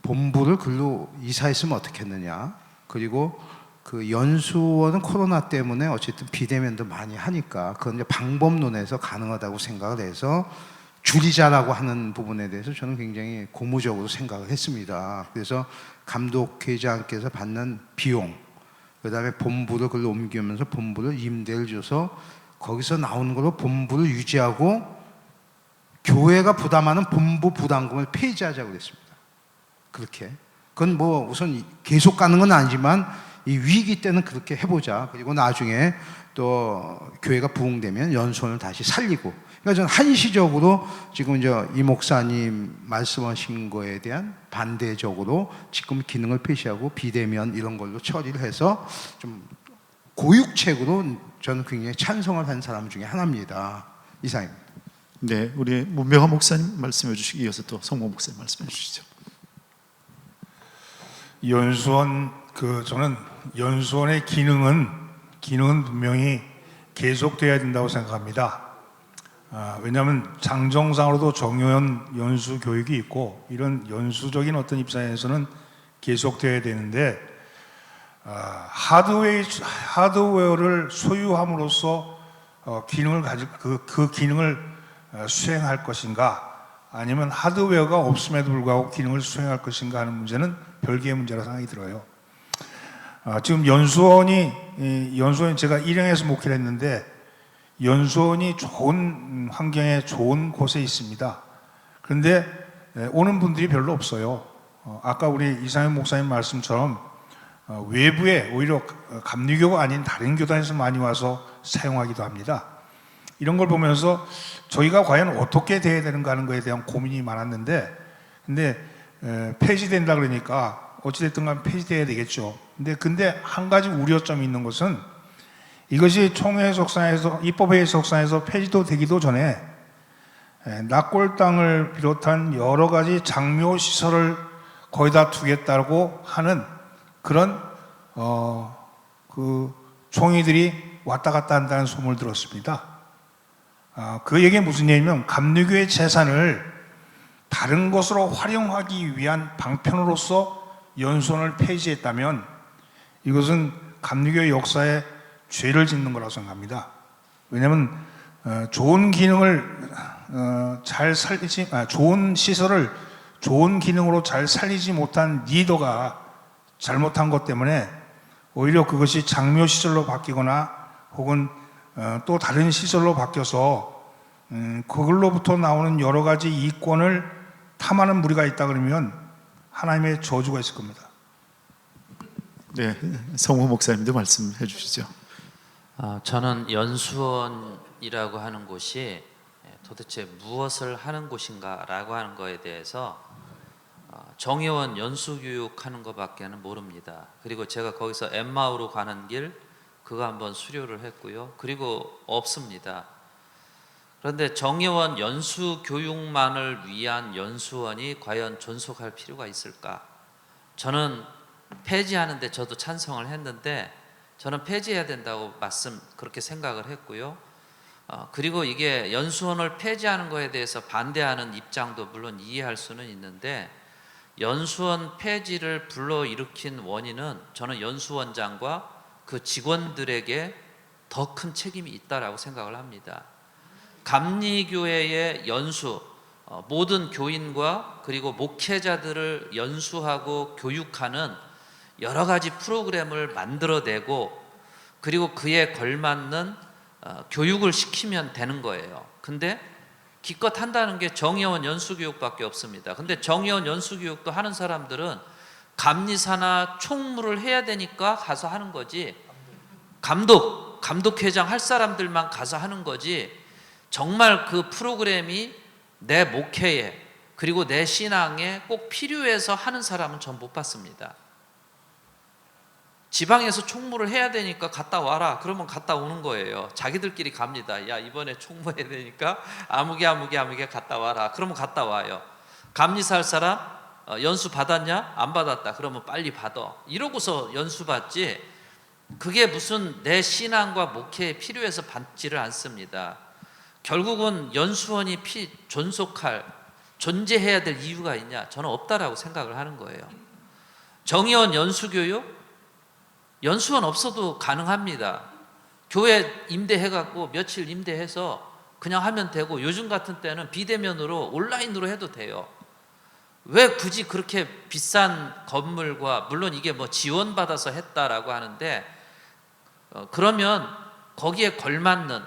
본부를 글로 이사했으면 어떻겠느냐. 그리고 그 연수원은 코로나 때문에 어쨌든 비대면도 많이 하니까 그건 이제 방법론에서 가능하다고 생각을 해서 줄이자라고 하는 부분에 대해서 저는 굉장히 고무적으로 생각을 했습니다. 그래서 감독회장께서 받는 비용, 그 다음에 본부를 글로 옮기면서 본부를 임대를 줘서 거기서 나오는 걸로 본부를 유지하고 교회가 부담하는 본부 부담금을 폐지하자고 그랬습니다. 그렇게. 그건 뭐 우선 계속 가는 건 아니지만 이 위기 때는 그렇게 해보자. 그리고 나중에 또 교회가 부흥되면 연수원을 다시 살리고. 그러니까 저는 한시적으로 지금 이제 이 목사님 말씀하신 거에 대한 반대적으로 지금 기능을 폐지하고 비대면 이런 걸로 처리를 해서 좀 고육책으로 저는 굉장히 찬성을 한 사람 중에 하나입니다. 이상입니다. 네, 우리 문명화 목사님 말씀해 주시기 이어서 또 성모 목사님 말씀해 주시죠. 연수원 저는 연수원의 기능은 분명히 계속돼야 된다고 생각합니다. 왜냐하면 장정상으로도 정회원 연수 교육이 있고 이런 연수적인 어떤 입장에서는 계속돼야 되는데 하드웨어를 소유함으로써 기능을 그 기능을 수행할 것인가, 아니면 하드웨어가 없음에도 불구하고 기능을 수행할 것인가 하는 문제는 별개의 문제라 생각이 들어요. 지금 연수원이 제가 일행에서 목회를 했는데 연수원이 좋은 환경에 좋은 곳에 있습니다. 그런데 오는 분들이 별로 없어요. 아까 우리 이상현 목사님 말씀처럼 외부에 오히려 감리교가 아닌 다른 교단에서 많이 와서 사용하기도 합니다. 이런 걸 보면서 저희가 과연 어떻게 돼야 되는가 하는 것에 대한 고민이 많았는데, 근데 폐지된다 그러니까 어찌됐든 간 폐지돼야 되겠죠. 근데 한 가지 우려점이 있는 것은 이것이 총회해석상에서 입법회의석상에서 폐지도 되기도 전에 낙골 땅을 비롯한 여러 가지 장묘 시설을 거기다 두겠다고 하는 그런 그 총의들이 왔다 갔다 한다는 소문을 들었습니다. 그 얘기는 무슨 얘기냐면 감리교의 재산을 다른 것으로 활용하기 위한 방편으로서 연수원을 폐지했다면 이것은 감리교의 역사에 죄를 짓는 거라고 생각합니다. 왜냐하면 좋은 기능을 좋은 시설을 좋은 기능으로 잘 살리지 못한 리더가 잘못한 것 때문에 오히려 그것이 장묘 시설로 바뀌거나 혹은 또 다른 시설로 바뀌어서 그걸로부터 나오는 여러 가지 이권을 탐하는 무리가 있다 그러면 하나님의 저주가 있을 겁니다. 네, 성호 목사님도 말씀해 주시죠. 저는 연수원이라고 하는 곳이 도대체 무엇을 하는 곳인가라고 하는 거에 대해서 정의원 연수교육하는 것밖에는 모릅니다. 그리고 제가 거기서 엠마오로 가는 길 그거 한번 수료를 했고요. 그리고 없습니다. 그런데 정의원 연수교육만을 위한 연수원이 과연 존속할 필요가 있을까? 저는 폐지하는데 저도 찬성을 했는데 저는 폐지해야 된다고 그렇게 생각을 했고요. 그리고 이게 연수원을 폐지하는 거에 대해서 반대하는 입장도 물론 이해할 수는 있는데 연수원 폐지를 불러일으킨 원인은 저는 연수원장과 그 직원들에게 더 큰 책임이 있다라고 생각을 합니다. 감리교회의 연수, 모든 교인과 그리고 목회자들을 연수하고 교육하는 여러 가지 프로그램을 만들어내고 그리고 그에 걸맞는 교육을 시키면 되는 거예요. 근데 기껏 한다는 게 정의원 연수교육밖에 없습니다. 근데 정의원 연수교육도 하는 사람들은 감리사나 총무를 해야 되니까 가서 하는 거지, 감독회장 할 사람들만 가서 하는 거지, 정말 그 프로그램이 내 목회에 그리고 내 신앙에 꼭 필요해서 하는 사람은 전 못 봤습니다. 지방에서 총무를 해야 되니까 갔다 와라 그러면 갔다 오는 거예요. 자기들끼리 갑니다. 야, 이번에 총무해야 되니까 아무개 갔다 와라 그러면 갔다 와요. 감리사 할 사람 연수 받았냐? 안 받았다 그러면 빨리 받아 이러고서 연수 받지, 그게 무슨 내 신앙과 목회에 필요해서 받지를 않습니다. 결국은 연수원이 존재해야 될 이유가 있냐? 저는 없다라고 생각을 하는 거예요. 정의원 연수교육? 연수원 없어도 가능합니다. 교회 임대해갖고 며칠 임대해서 그냥 하면 되고, 요즘 같은 때는 비대면으로 온라인으로 해도 돼요. 왜 굳이 그렇게 비싼 건물과, 물론 이게 뭐 지원받아서 했다라고 하는데 그러면 거기에 걸맞는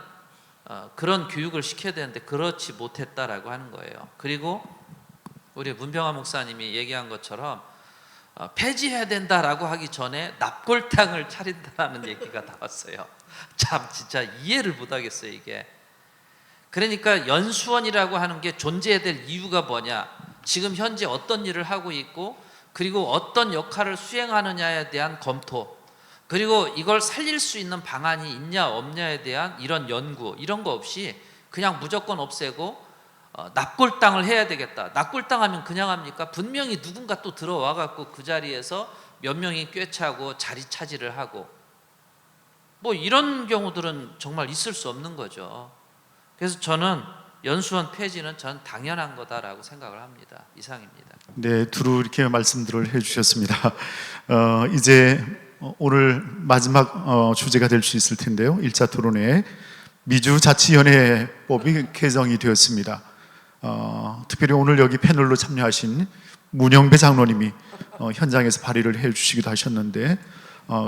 그런 교육을 시켜야 되는데 그렇지 못했다라고 하는 거예요. 그리고 우리 문병하 목사님이 얘기한 것처럼 폐지해야 된다라고 하기 전에 납골당을 차린다라는 얘기가 나왔어요. 참 진짜 이해를 못하겠어요 이게. 그러니까 연수원이라고 하는 게 존재해야 될 이유가 뭐냐, 지금 현재 어떤 일을 하고 있고 그리고 어떤 역할을 수행하느냐에 대한 검토, 그리고 이걸 살릴 수 있는 방안이 있냐 없냐에 대한 이런 연구, 이런 거 없이 그냥 무조건 없애고 납골당을 해야 되겠다. 납골당하면 그냥 합니까? 분명히 누군가 또 들어와 갖고 그 자리에서 몇 명이 꿰차고 자리 차지를 하고, 뭐 이런 경우들은 정말 있을 수 없는 거죠. 그래서 저는 연수원 폐지는 전 당연한 거다라고 생각을 합니다. 이상입니다. 네, 두루 이렇게 말씀들을 해주셨습니다. 이제 오늘 마지막 주제가 될 수 있을 텐데요. 1차 토론회 미주자치연회법이 개정이 되었습니다. 특별히 오늘 여기 패널로 참여하신 문영배 장로님이 현장에서 발의를 해주시기도 하셨는데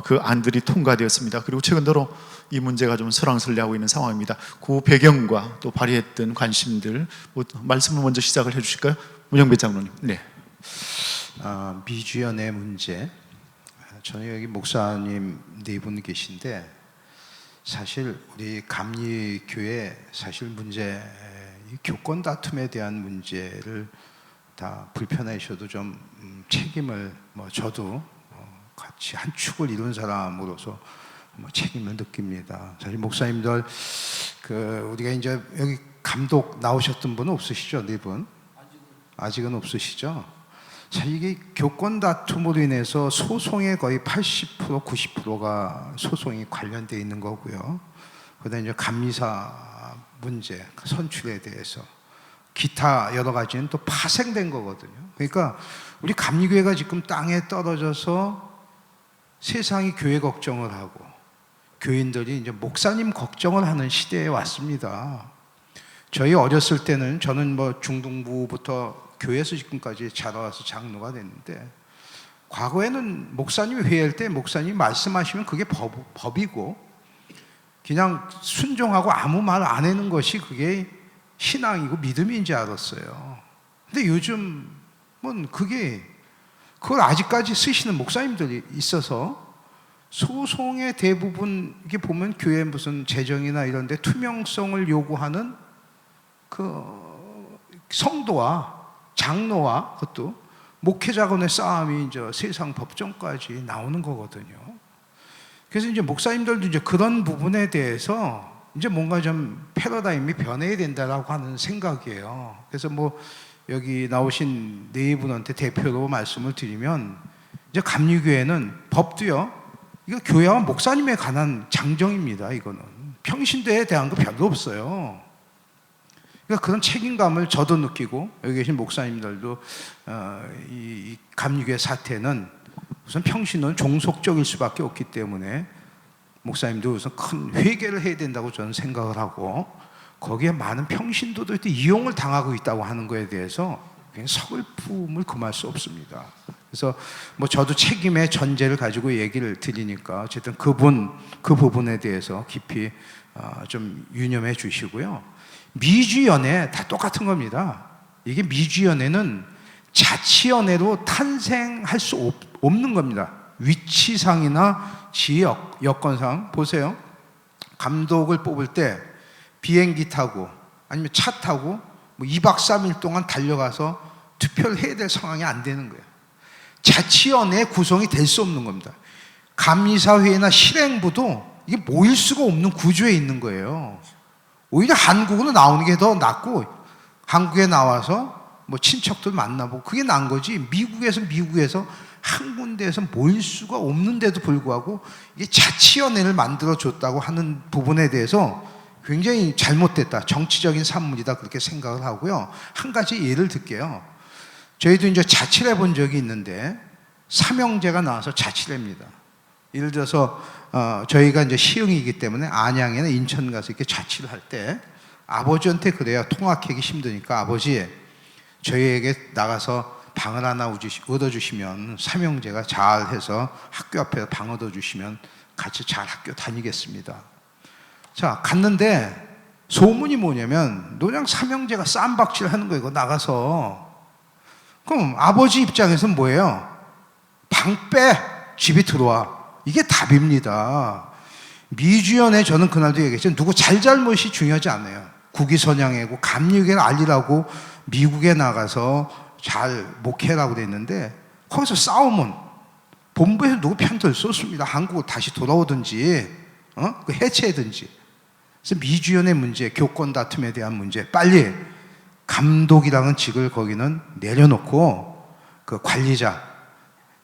그 안들이 통과되었습니다. 그리고 최근 들어 이 문제가 좀 설왕설래하고 있는 상황입니다. 그 배경과 또 발의했던 관심들 말씀을 먼저 시작을 해주실까요? 문영배 장로님. 네. 미주연의 문제. 저는 여기 목사님 네 분 계신데 사실 우리 감리교회 사실 문제, 이 교권 다툼에 대한 문제를 다 불편하셔도 좀 책임을, 저도 같이 한 축을 이룬 사람으로서 책임을 느낍니다. 사실 목사님들 우리가 이제 여기 감독 나오셨던 분은 없으시죠? 네 분? 아직은 없으시죠? 사실 이게 교권 다툼으로 인해서 소송의 거의 80% 90%가 소송이 관련되어 있는 거고요. 그다음에 이제 감리사 문제, 선출에 대해서 기타 여러 가지는 또 파생된 거거든요. 그러니까 우리 감리교회가 지금 땅에 떨어져서 세상이 교회 걱정을 하고 교인들이 이제 목사님 걱정을 하는 시대에 왔습니다. 저희 어렸을 때는 저는 중등부부터 교회에서 지금까지 자라와서 장로가 됐는데, 과거에는 목사님이 회의할 때 목사님이 말씀하시면 그게 법이고 그냥 순종하고 아무 말 안 하는 것이 그게 신앙이고 믿음인 줄 알았어요. 근데 요즘은 그걸 아직까지 쓰시는 목사님들이 있어서 소송의 대부분 이게 보면 교회 무슨 재정이나 이런 데 투명성을 요구하는 그 성도와 장로와 그것도 목회자 간의 싸움이 이제 세상 법정까지 나오는 거거든요. 그래서 이제 목사님들도 이제 그런 부분에 대해서 이제 뭔가 좀 패러다임이 변해야 된다라고 하는 생각이에요. 그래서 뭐 여기 나오신 네 분한테 대표로 말씀을 드리면 이제 감리교회는 법도요. 이거 교회와 목사님에 관한 장정입니다. 이거는 평신도에 대한 거 별로 없어요. 그러니까 그런 책임감을 저도 느끼고 여기 계신 목사님들도 이 감리교회 사태는 우선 평신도는 종속적일 수밖에 없기 때문에 목사님도 우선 큰 회개를 해야 된다고 저는 생각을 하고 거기에 많은 평신도들이 이용을 당하고 있다고 하는 거에 대해서 그냥 서글픔을 금할 수 없습니다. 그래서 뭐 저도 책임의 전제를 가지고 얘기를 드리니까 어쨌든 그 부분에 대해서 깊이 좀 유념해 주시고요. 미주연애 다 똑같은 겁니다. 이게 미주연애는 자치연애로 탄생할 수 없는 겁니다. 위치상이나 지역, 여건상 보세요. 감독을 뽑을 때 비행기 타고 아니면 차 타고 뭐 2박 3일 동안 달려가서 투표를 해야 될 상황이 안 되는 거예요. 자치연애 구성이 될 수 없는 겁니다. 감리사회나 실행부도 이게 모일 수가 없는 구조에 있는 거예요. 오히려 한국으로 나오는 게 더 낫고 한국에 나와서 뭐 친척들 만나보고 그게 난 거지 미국에서 한 군데에서 모일 수가 없는데도 불구하고 이게 자치연회를 만들어줬다고 하는 부분에 대해서 굉장히 잘못됐다. 정치적인 산물이다. 그렇게 생각을 하고요. 한 가지 예를 들게요. 저희도 이제 자치를 해본 적이 있는데 삼형제가 나와서 자치를 합니다. 예를 들어서 저희가 이제 시흥이기 때문에 안양이나 인천 가서 이렇게 자치를 할 때 아버지한테 그래요. 통학하기 힘드니까 아버지 저희에게 나가서 방을 하나 얻어주시면 삼형제가 잘해서 학교 앞에 방 얻어주시면 같이 잘 학교 다니겠습니다. 자 갔는데 소문이 뭐냐면 노냥 삼형제가 쌈박질 하는 거예요. 나가서 그럼 아버지 입장에서는 뭐예요? 방 빼 집에 들어와. 이게 답입니다. 미주연에 저는 그날도 얘기했죠. 누구 잘잘못이 중요하지 않아요. 국위선양이고 감리교회를 알리라고 미국에 나가서 잘 목회라고 그랬는데 거기서 싸우면 본부에서 누구 편들 쏟습니다. 한국으로 다시 돌아오든지 그 해체하든지. 그래서 미주연의 문제, 교권 다툼에 대한 문제 빨리 감독이라는 직을 거기는 내려놓고 그 관리자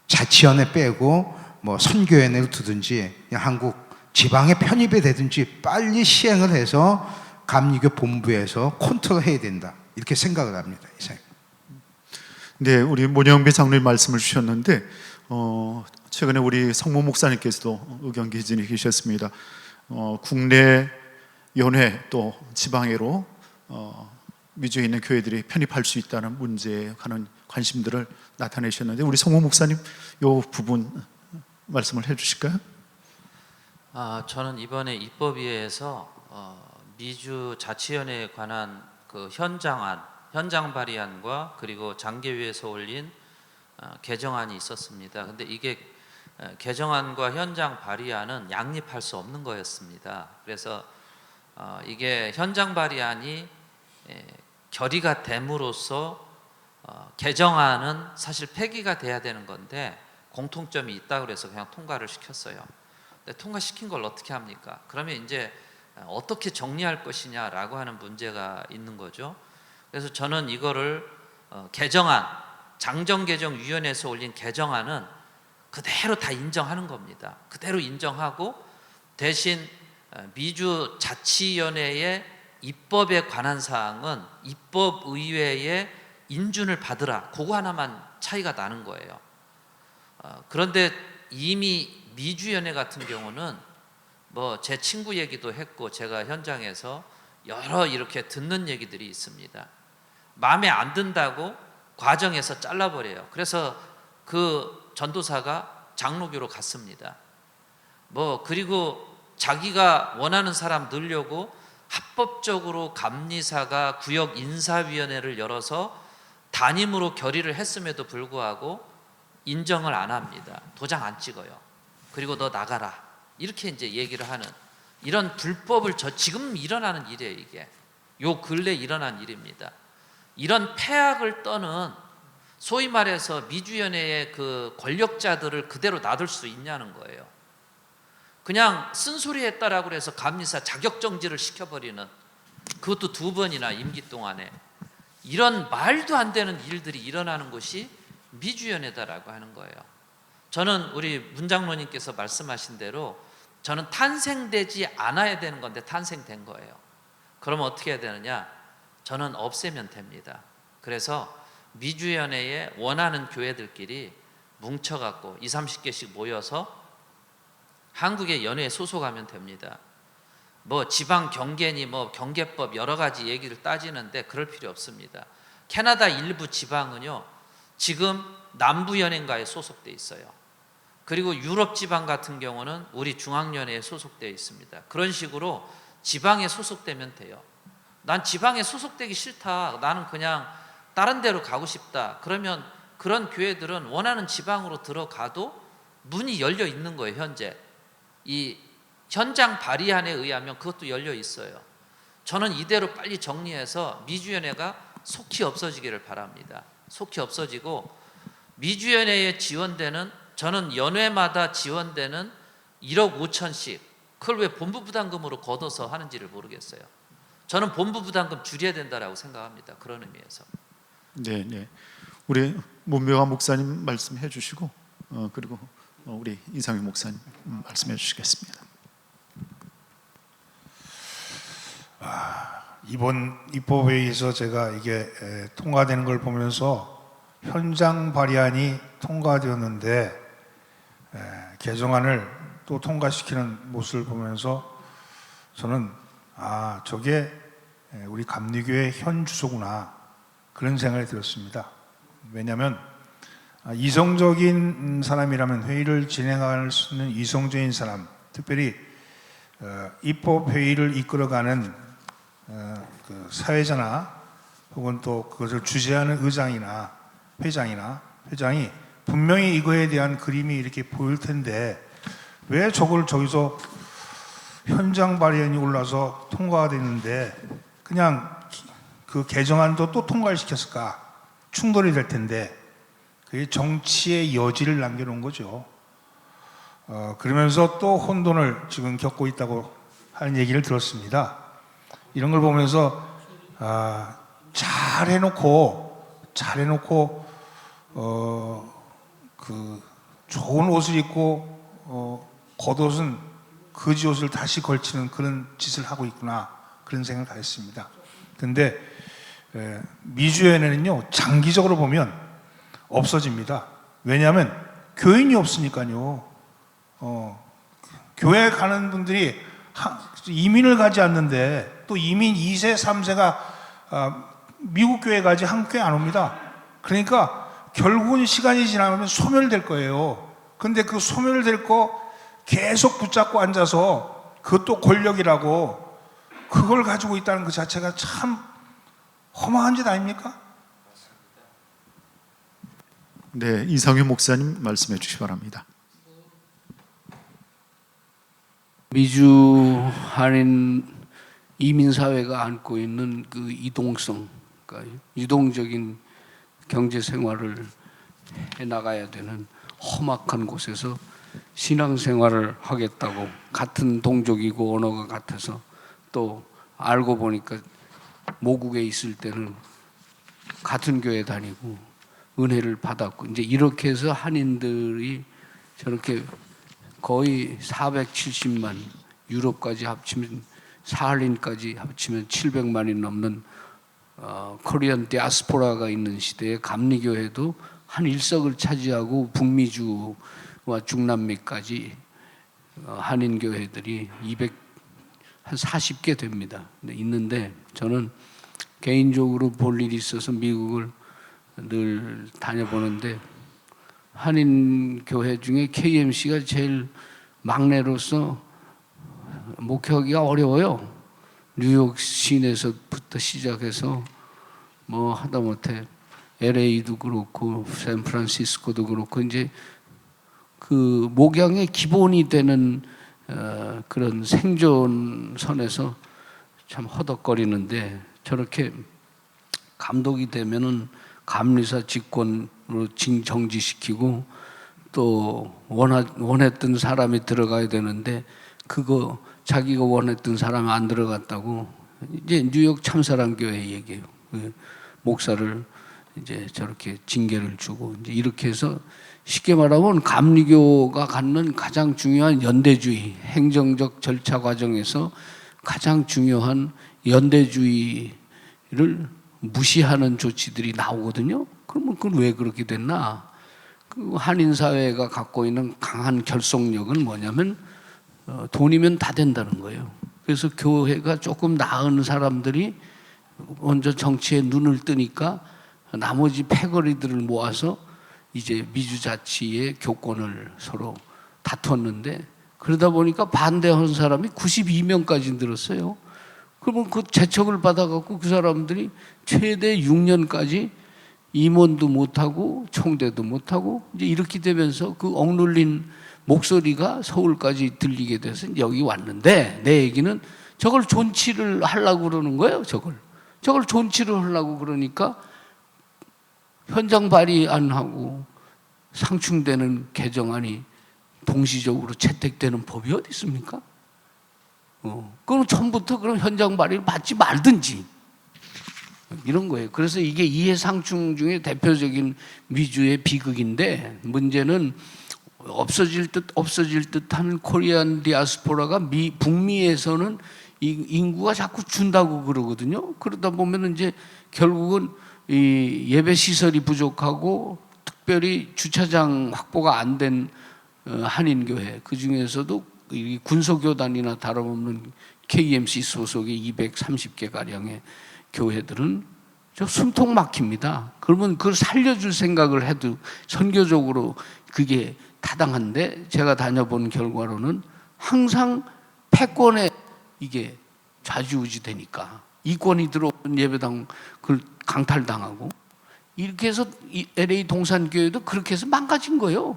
자치연에 빼고 뭐 선교연회를 두든지 한국 지방에 편입이 되든지 빨리 시행을 해서 감리교 본부에서 컨트롤해야 된다. 이렇게 생각을 합니다. 이사님. 네, 우리 문영배 장로님 말씀을 주셨는데 최근에 우리 성모 목사님께서도 의견 개진이 계셨습니다. 국내 연회 또 지방회로 미주에 있는 교회들이 편입할 수 있다는 문제에 관한 관심들을 나타내셨는데 우리 성모 목사님 이 부분 말씀을 해주실까요? 저는 이번에 입법위에서 미주 자치연회에 관한 그 현장 발의안과 그리고 장계위에서 올린 개정안이 있었습니다. 근데 이게 개정안과 현장 발의안은 양립할 수 없는 거였습니다. 그래서 이게 현장 발의안이 결의가 됨으로써 개정안은 사실 폐기가 돼야 되는 건데 공통점이 있다 그래서 그냥 통과를 시켰어요. 근데 통과시킨 걸 어떻게 합니까? 그러면 이제 어떻게 정리할 것이냐라고 하는 문제가 있는 거죠. 그래서 저는 이거를 개정안, 장정개정위원회에서 올린 개정안은 그대로 다 인정하는 겁니다. 그대로 인정하고 대신 미주 자치위원회의 입법에 관한 사항은 입법의회의 인준을 받으라. 그거 하나만 차이가 나는 거예요. 그런데 이미 미주연회 같은 경우는 뭐 제 친구 얘기도 했고 제가 현장에서 여러 이렇게 듣는 얘기들이 있습니다. 마음에 안 든다고 과정에서 잘라버려요. 그래서 그 전도사가 장로교로 갔습니다. 뭐 그리고 자기가 원하는 사람 넣으려고 합법적으로 감리사가 구역 인사위원회를 열어서 단임으로 결의를 했음에도 불구하고 인정을 안 합니다. 도장 안 찍어요. 그리고 너 나가라. 이렇게 이제 얘기를 하는 이런 불법을 지금 일어나는 일이에요. 이게 요 근래 일어난 일입니다. 이런 폐악을 떠는 소위 말해서 미주연회의 그 권력자들을 그대로 놔둘 수 있냐는 거예요. 그냥 쓴소리 했다라고 해서 감리사 자격정지를 시켜버리는, 그것도 2번이나 임기 동안에, 이런 말도 안 되는 일들이 일어나는 것이 미주연회다라고 하는 거예요. 저는 우리 문장로님께서 말씀하신 대로 저는 탄생되지 않아야 되는 건데 탄생된 거예요. 그러면 어떻게 해야 되느냐? 저는 없애면 됩니다. 그래서 미주연회에 원하는 교회들끼리 뭉쳐갖고 20, 30개씩 모여서 한국의 연회에 소속하면 됩니다. 뭐 지방 경계니 뭐 경계법 여러 가지 얘기를 따지는데 그럴 필요 없습니다. 캐나다 일부 지방은요 지금 남부연회인가에 소속돼 있어요. 그리고 유럽 지방 같은 경우는 우리 중앙연회에 소속되어 있습니다. 그런 식으로 지방에 소속되면 돼요. 난 지방에 소속되기 싫다, 나는 그냥 다른 데로 가고 싶다, 그러면 그런 교회들은 원하는 지방으로 들어가도 문이 열려 있는 거예요. 현재 이 현장 발의안에 의하면 그것도 열려 있어요. 저는 이대로 빨리 정리해서 미주연회가 속히 없어지기를 바랍니다. 속히 없어지고 미주연회에 지원되는, 저는 연회마다 지원되는 1억 5천씩, 그걸 왜 본부 부담금으로 걷어서 하는지를 모르겠어요. 저는 본부 부담금 줄여야 된다라고 생각합니다. 그런 의미에서. 네, 네. 우리 문명화 목사님 말씀해 주시고 그리고 우리 이상윤 목사님 말씀해 주시겠습니다. 이번 입법회의에서 제가 이게 통과되는 걸 보면서 현장 발의안이 통과되었는데 개정안을 또 통과시키는 모습을 보면서 저는 저게 우리 감리교회 현 주소구나, 그런 생각이 들었습니다. 왜냐하면 이성적인 사람이라면, 회의를 진행할 수 있는 이성적인 사람, 특별히 입법회의를 이끌어가는 그 사회자나 혹은 또 그것을 주재하는 의장이나 회장이 분명히 이거에 대한 그림이 이렇게 보일 텐데 왜 저걸 저기서 현장 발의안이 올라서 통과가 됐는데 그냥 그 개정안도 또 통과를 시켰을까? 충돌이 될 텐데 그게 정치의 여지를 남겨놓은 거죠. 그러면서 또 혼돈을 지금 겪고 있다고 하는 얘기를 들었습니다. 이런 걸 보면서 잘 해놓고 그 좋은 옷을 입고 겉옷은 거지 옷을 다시 걸치는 그런 짓을 하고 있구나, 그런 생각을 다 했습니다. 그런데 미주연회는요 장기적으로 보면 없어집니다. 왜냐하면 교인이 없으니까요. 교회 가는 분들이 이민을 가지 않는데 또 이민 2세, 3세가 미국 교회 가지 한국 교회 안 옵니다. 그러니까 결국은 시간이 지나면 소멸될 거예요. 근데 그 소멸될 거 계속 붙잡고 앉아서 그것도 권력이라고 그걸 가지고 있다는 그 자체가 참 허망한 짓 아닙니까? 네, 이상윤 목사님 말씀해 주시기 바랍니다. 미주 한인 이민 사회가 안고 있는 그 이동성, 그러니까 유동적인 경제 생활을 해 나가야 되는 험악한 곳에서 신앙 생활을 하겠다고, 같은 동족이고 언어가 같아서, 또 알고 보니까 모국에 있을 때는 같은 교회 다니고 은혜를 받았고, 이제 이렇게 해서 한인들이 저렇게 거의 470만, 유럽까지 합치면 사할린까지 합치면 700만이 넘는 코리안 디아스포라가 있는 시대에 감리교회도 한 일석을 차지하고 북미주와 중남미까지 한인 교회들이 한 40개 됩니다. 있는데 저는 개인적으로 볼 일이 있어서 미국을 늘 다녀보는데 한인 교회 중에 KMC가 제일 막내로서 목회하기가 어려워요. 뉴욕 시내에서부터 시작해서 뭐 하다못해 LA도 그렇고 샌프란시스코도 그렇고 이제 그 목양의 기본이 되는 그런 생존선에서 참 허덕거리는데 저렇게 감독이 되면은 감리사 직권으로 정지시키고 또 원했던 사람이 들어가야 되는데 그거 자기가 원했던 사람이 안 들어갔다고 이제 뉴욕 참사랑 교회 얘기예요. 그 목사를 이제 저렇게 징계를 주고 이제 이렇게 해서 쉽게 말하면 감리교가 갖는 가장 중요한 연대주의 행정적 절차 과정에서 가장 중요한 연대주의를 무시하는 조치들이 나오거든요. 그러면 그건 왜 그렇게 됐나? 그 한인 사회가 갖고 있는 강한 결속력은 뭐냐면 돈이면 다 된다는 거예요. 그래서 교회가 조금 나은 사람들이 먼저 정치에 눈을 뜨니까 나머지 패거리들을 모아서 이제 미주자치의 교권을 서로 다퉜는데 그러다 보니까 반대하는 사람이 92명까지 늘었어요. 그러면 그 재척을 받아갖고 그 사람들이 최대 6년까지 임원도 못하고 총대도 못하고 이제 이렇게 되면서 그 억눌린 목소리가 서울까지 들리게 돼서 여기 왔는데 내 얘기는 저걸 존치를 하려고 그러는 거예요. 저걸 존치를 하려고 그러니까 현장 발의 안 하고 상충되는 개정안이 동시적으로 채택되는 법이 어디 있습니까? 그럼 처음부터 그럼 현장 발의를 받지 말든지 이런 거예요. 그래서 이게 이해상충 중에 대표적인 미주의 비극인데 문제는 없어질 듯한 코리안 디아스포라가 북미에서는 이 인구가 자꾸 준다고 그러거든요. 그러다 보면 이제 결국은 이 예배 시설이 부족하고 특별히 주차장 확보가 안 된 한인교회 그 중에서도 이 군소교단이나 다름없는 KMC 소속의 230개 가량의 교회들은 저 숨통 막힙니다. 그러면 그걸 살려줄 생각을 해도 선교적으로 그게 타당한데 제가 다녀본 결과로는 항상 패권에 이게 좌지우지 되니까 이권이 들어오는 예배당 그걸 강탈당하고 이렇게 해서 LA 동산교회도 그렇게 해서 망가진 거예요.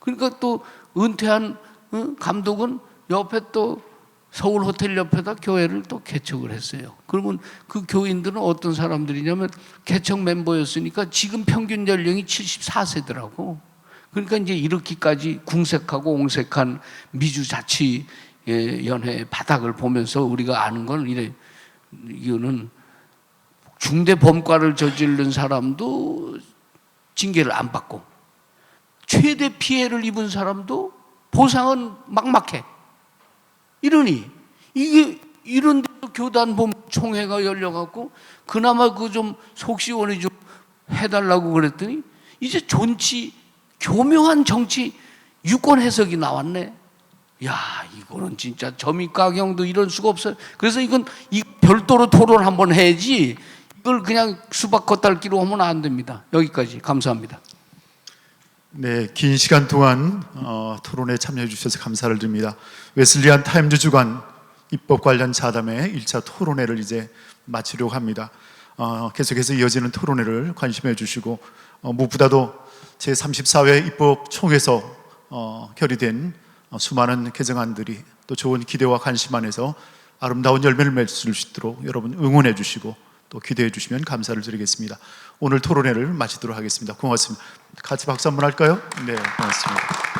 그러니까 또 은퇴한 감독은 옆에 또 서울 호텔 옆에다 교회를 또 개척을 했어요. 그러면 그 교인들은 어떤 사람들이냐면 개척 멤버였으니까 지금 평균 연령이 74세더라고. 그러니까 이제 이렇게까지 궁색하고 옹색한 미주자치연회 바닥을 보면서 우리가 아는 건 이거는 중대 범과를 저지른 사람도 징계를 안 받고 최대 피해를 입은 사람도 보상은 막막해. 이러니 이게 이런 데도 교단 총회가 열려갖고 그나마 그 좀 속시원히 좀 해달라고 그랬더니 이제 교묘한 정치 유권 해석이 나왔네. 야, 이거는 진짜 점입가경도 이럴 수가 없어요. 그래서 이건 별도로 토론 한번 해야지 이걸 그냥 수박 겉핥기로 하면 안 됩니다. 여기까지 감사합니다. 네, 긴 시간 동안 토론에 참여해 주셔서 감사를 드립니다. 웨슬리안 타임즈 주간 입법 관련 자담회 1차 토론회를 이제 마치려고 합니다. 계속해서 이어지는 토론회를 관심해 주시고 무엇보다도 제34회 입법총회에서 결의된 수많은 개정안들이 또 좋은 기대와 관심 안에서 아름다운 열매를 맺을 수 있도록 여러분 응원해 주시고 또 기대해 주시면 감사를 드리겠습니다. 오늘 토론회를 마치도록 하겠습니다. 고맙습니다. 같이 박수 한번 할까요? 네, 고맙습니다.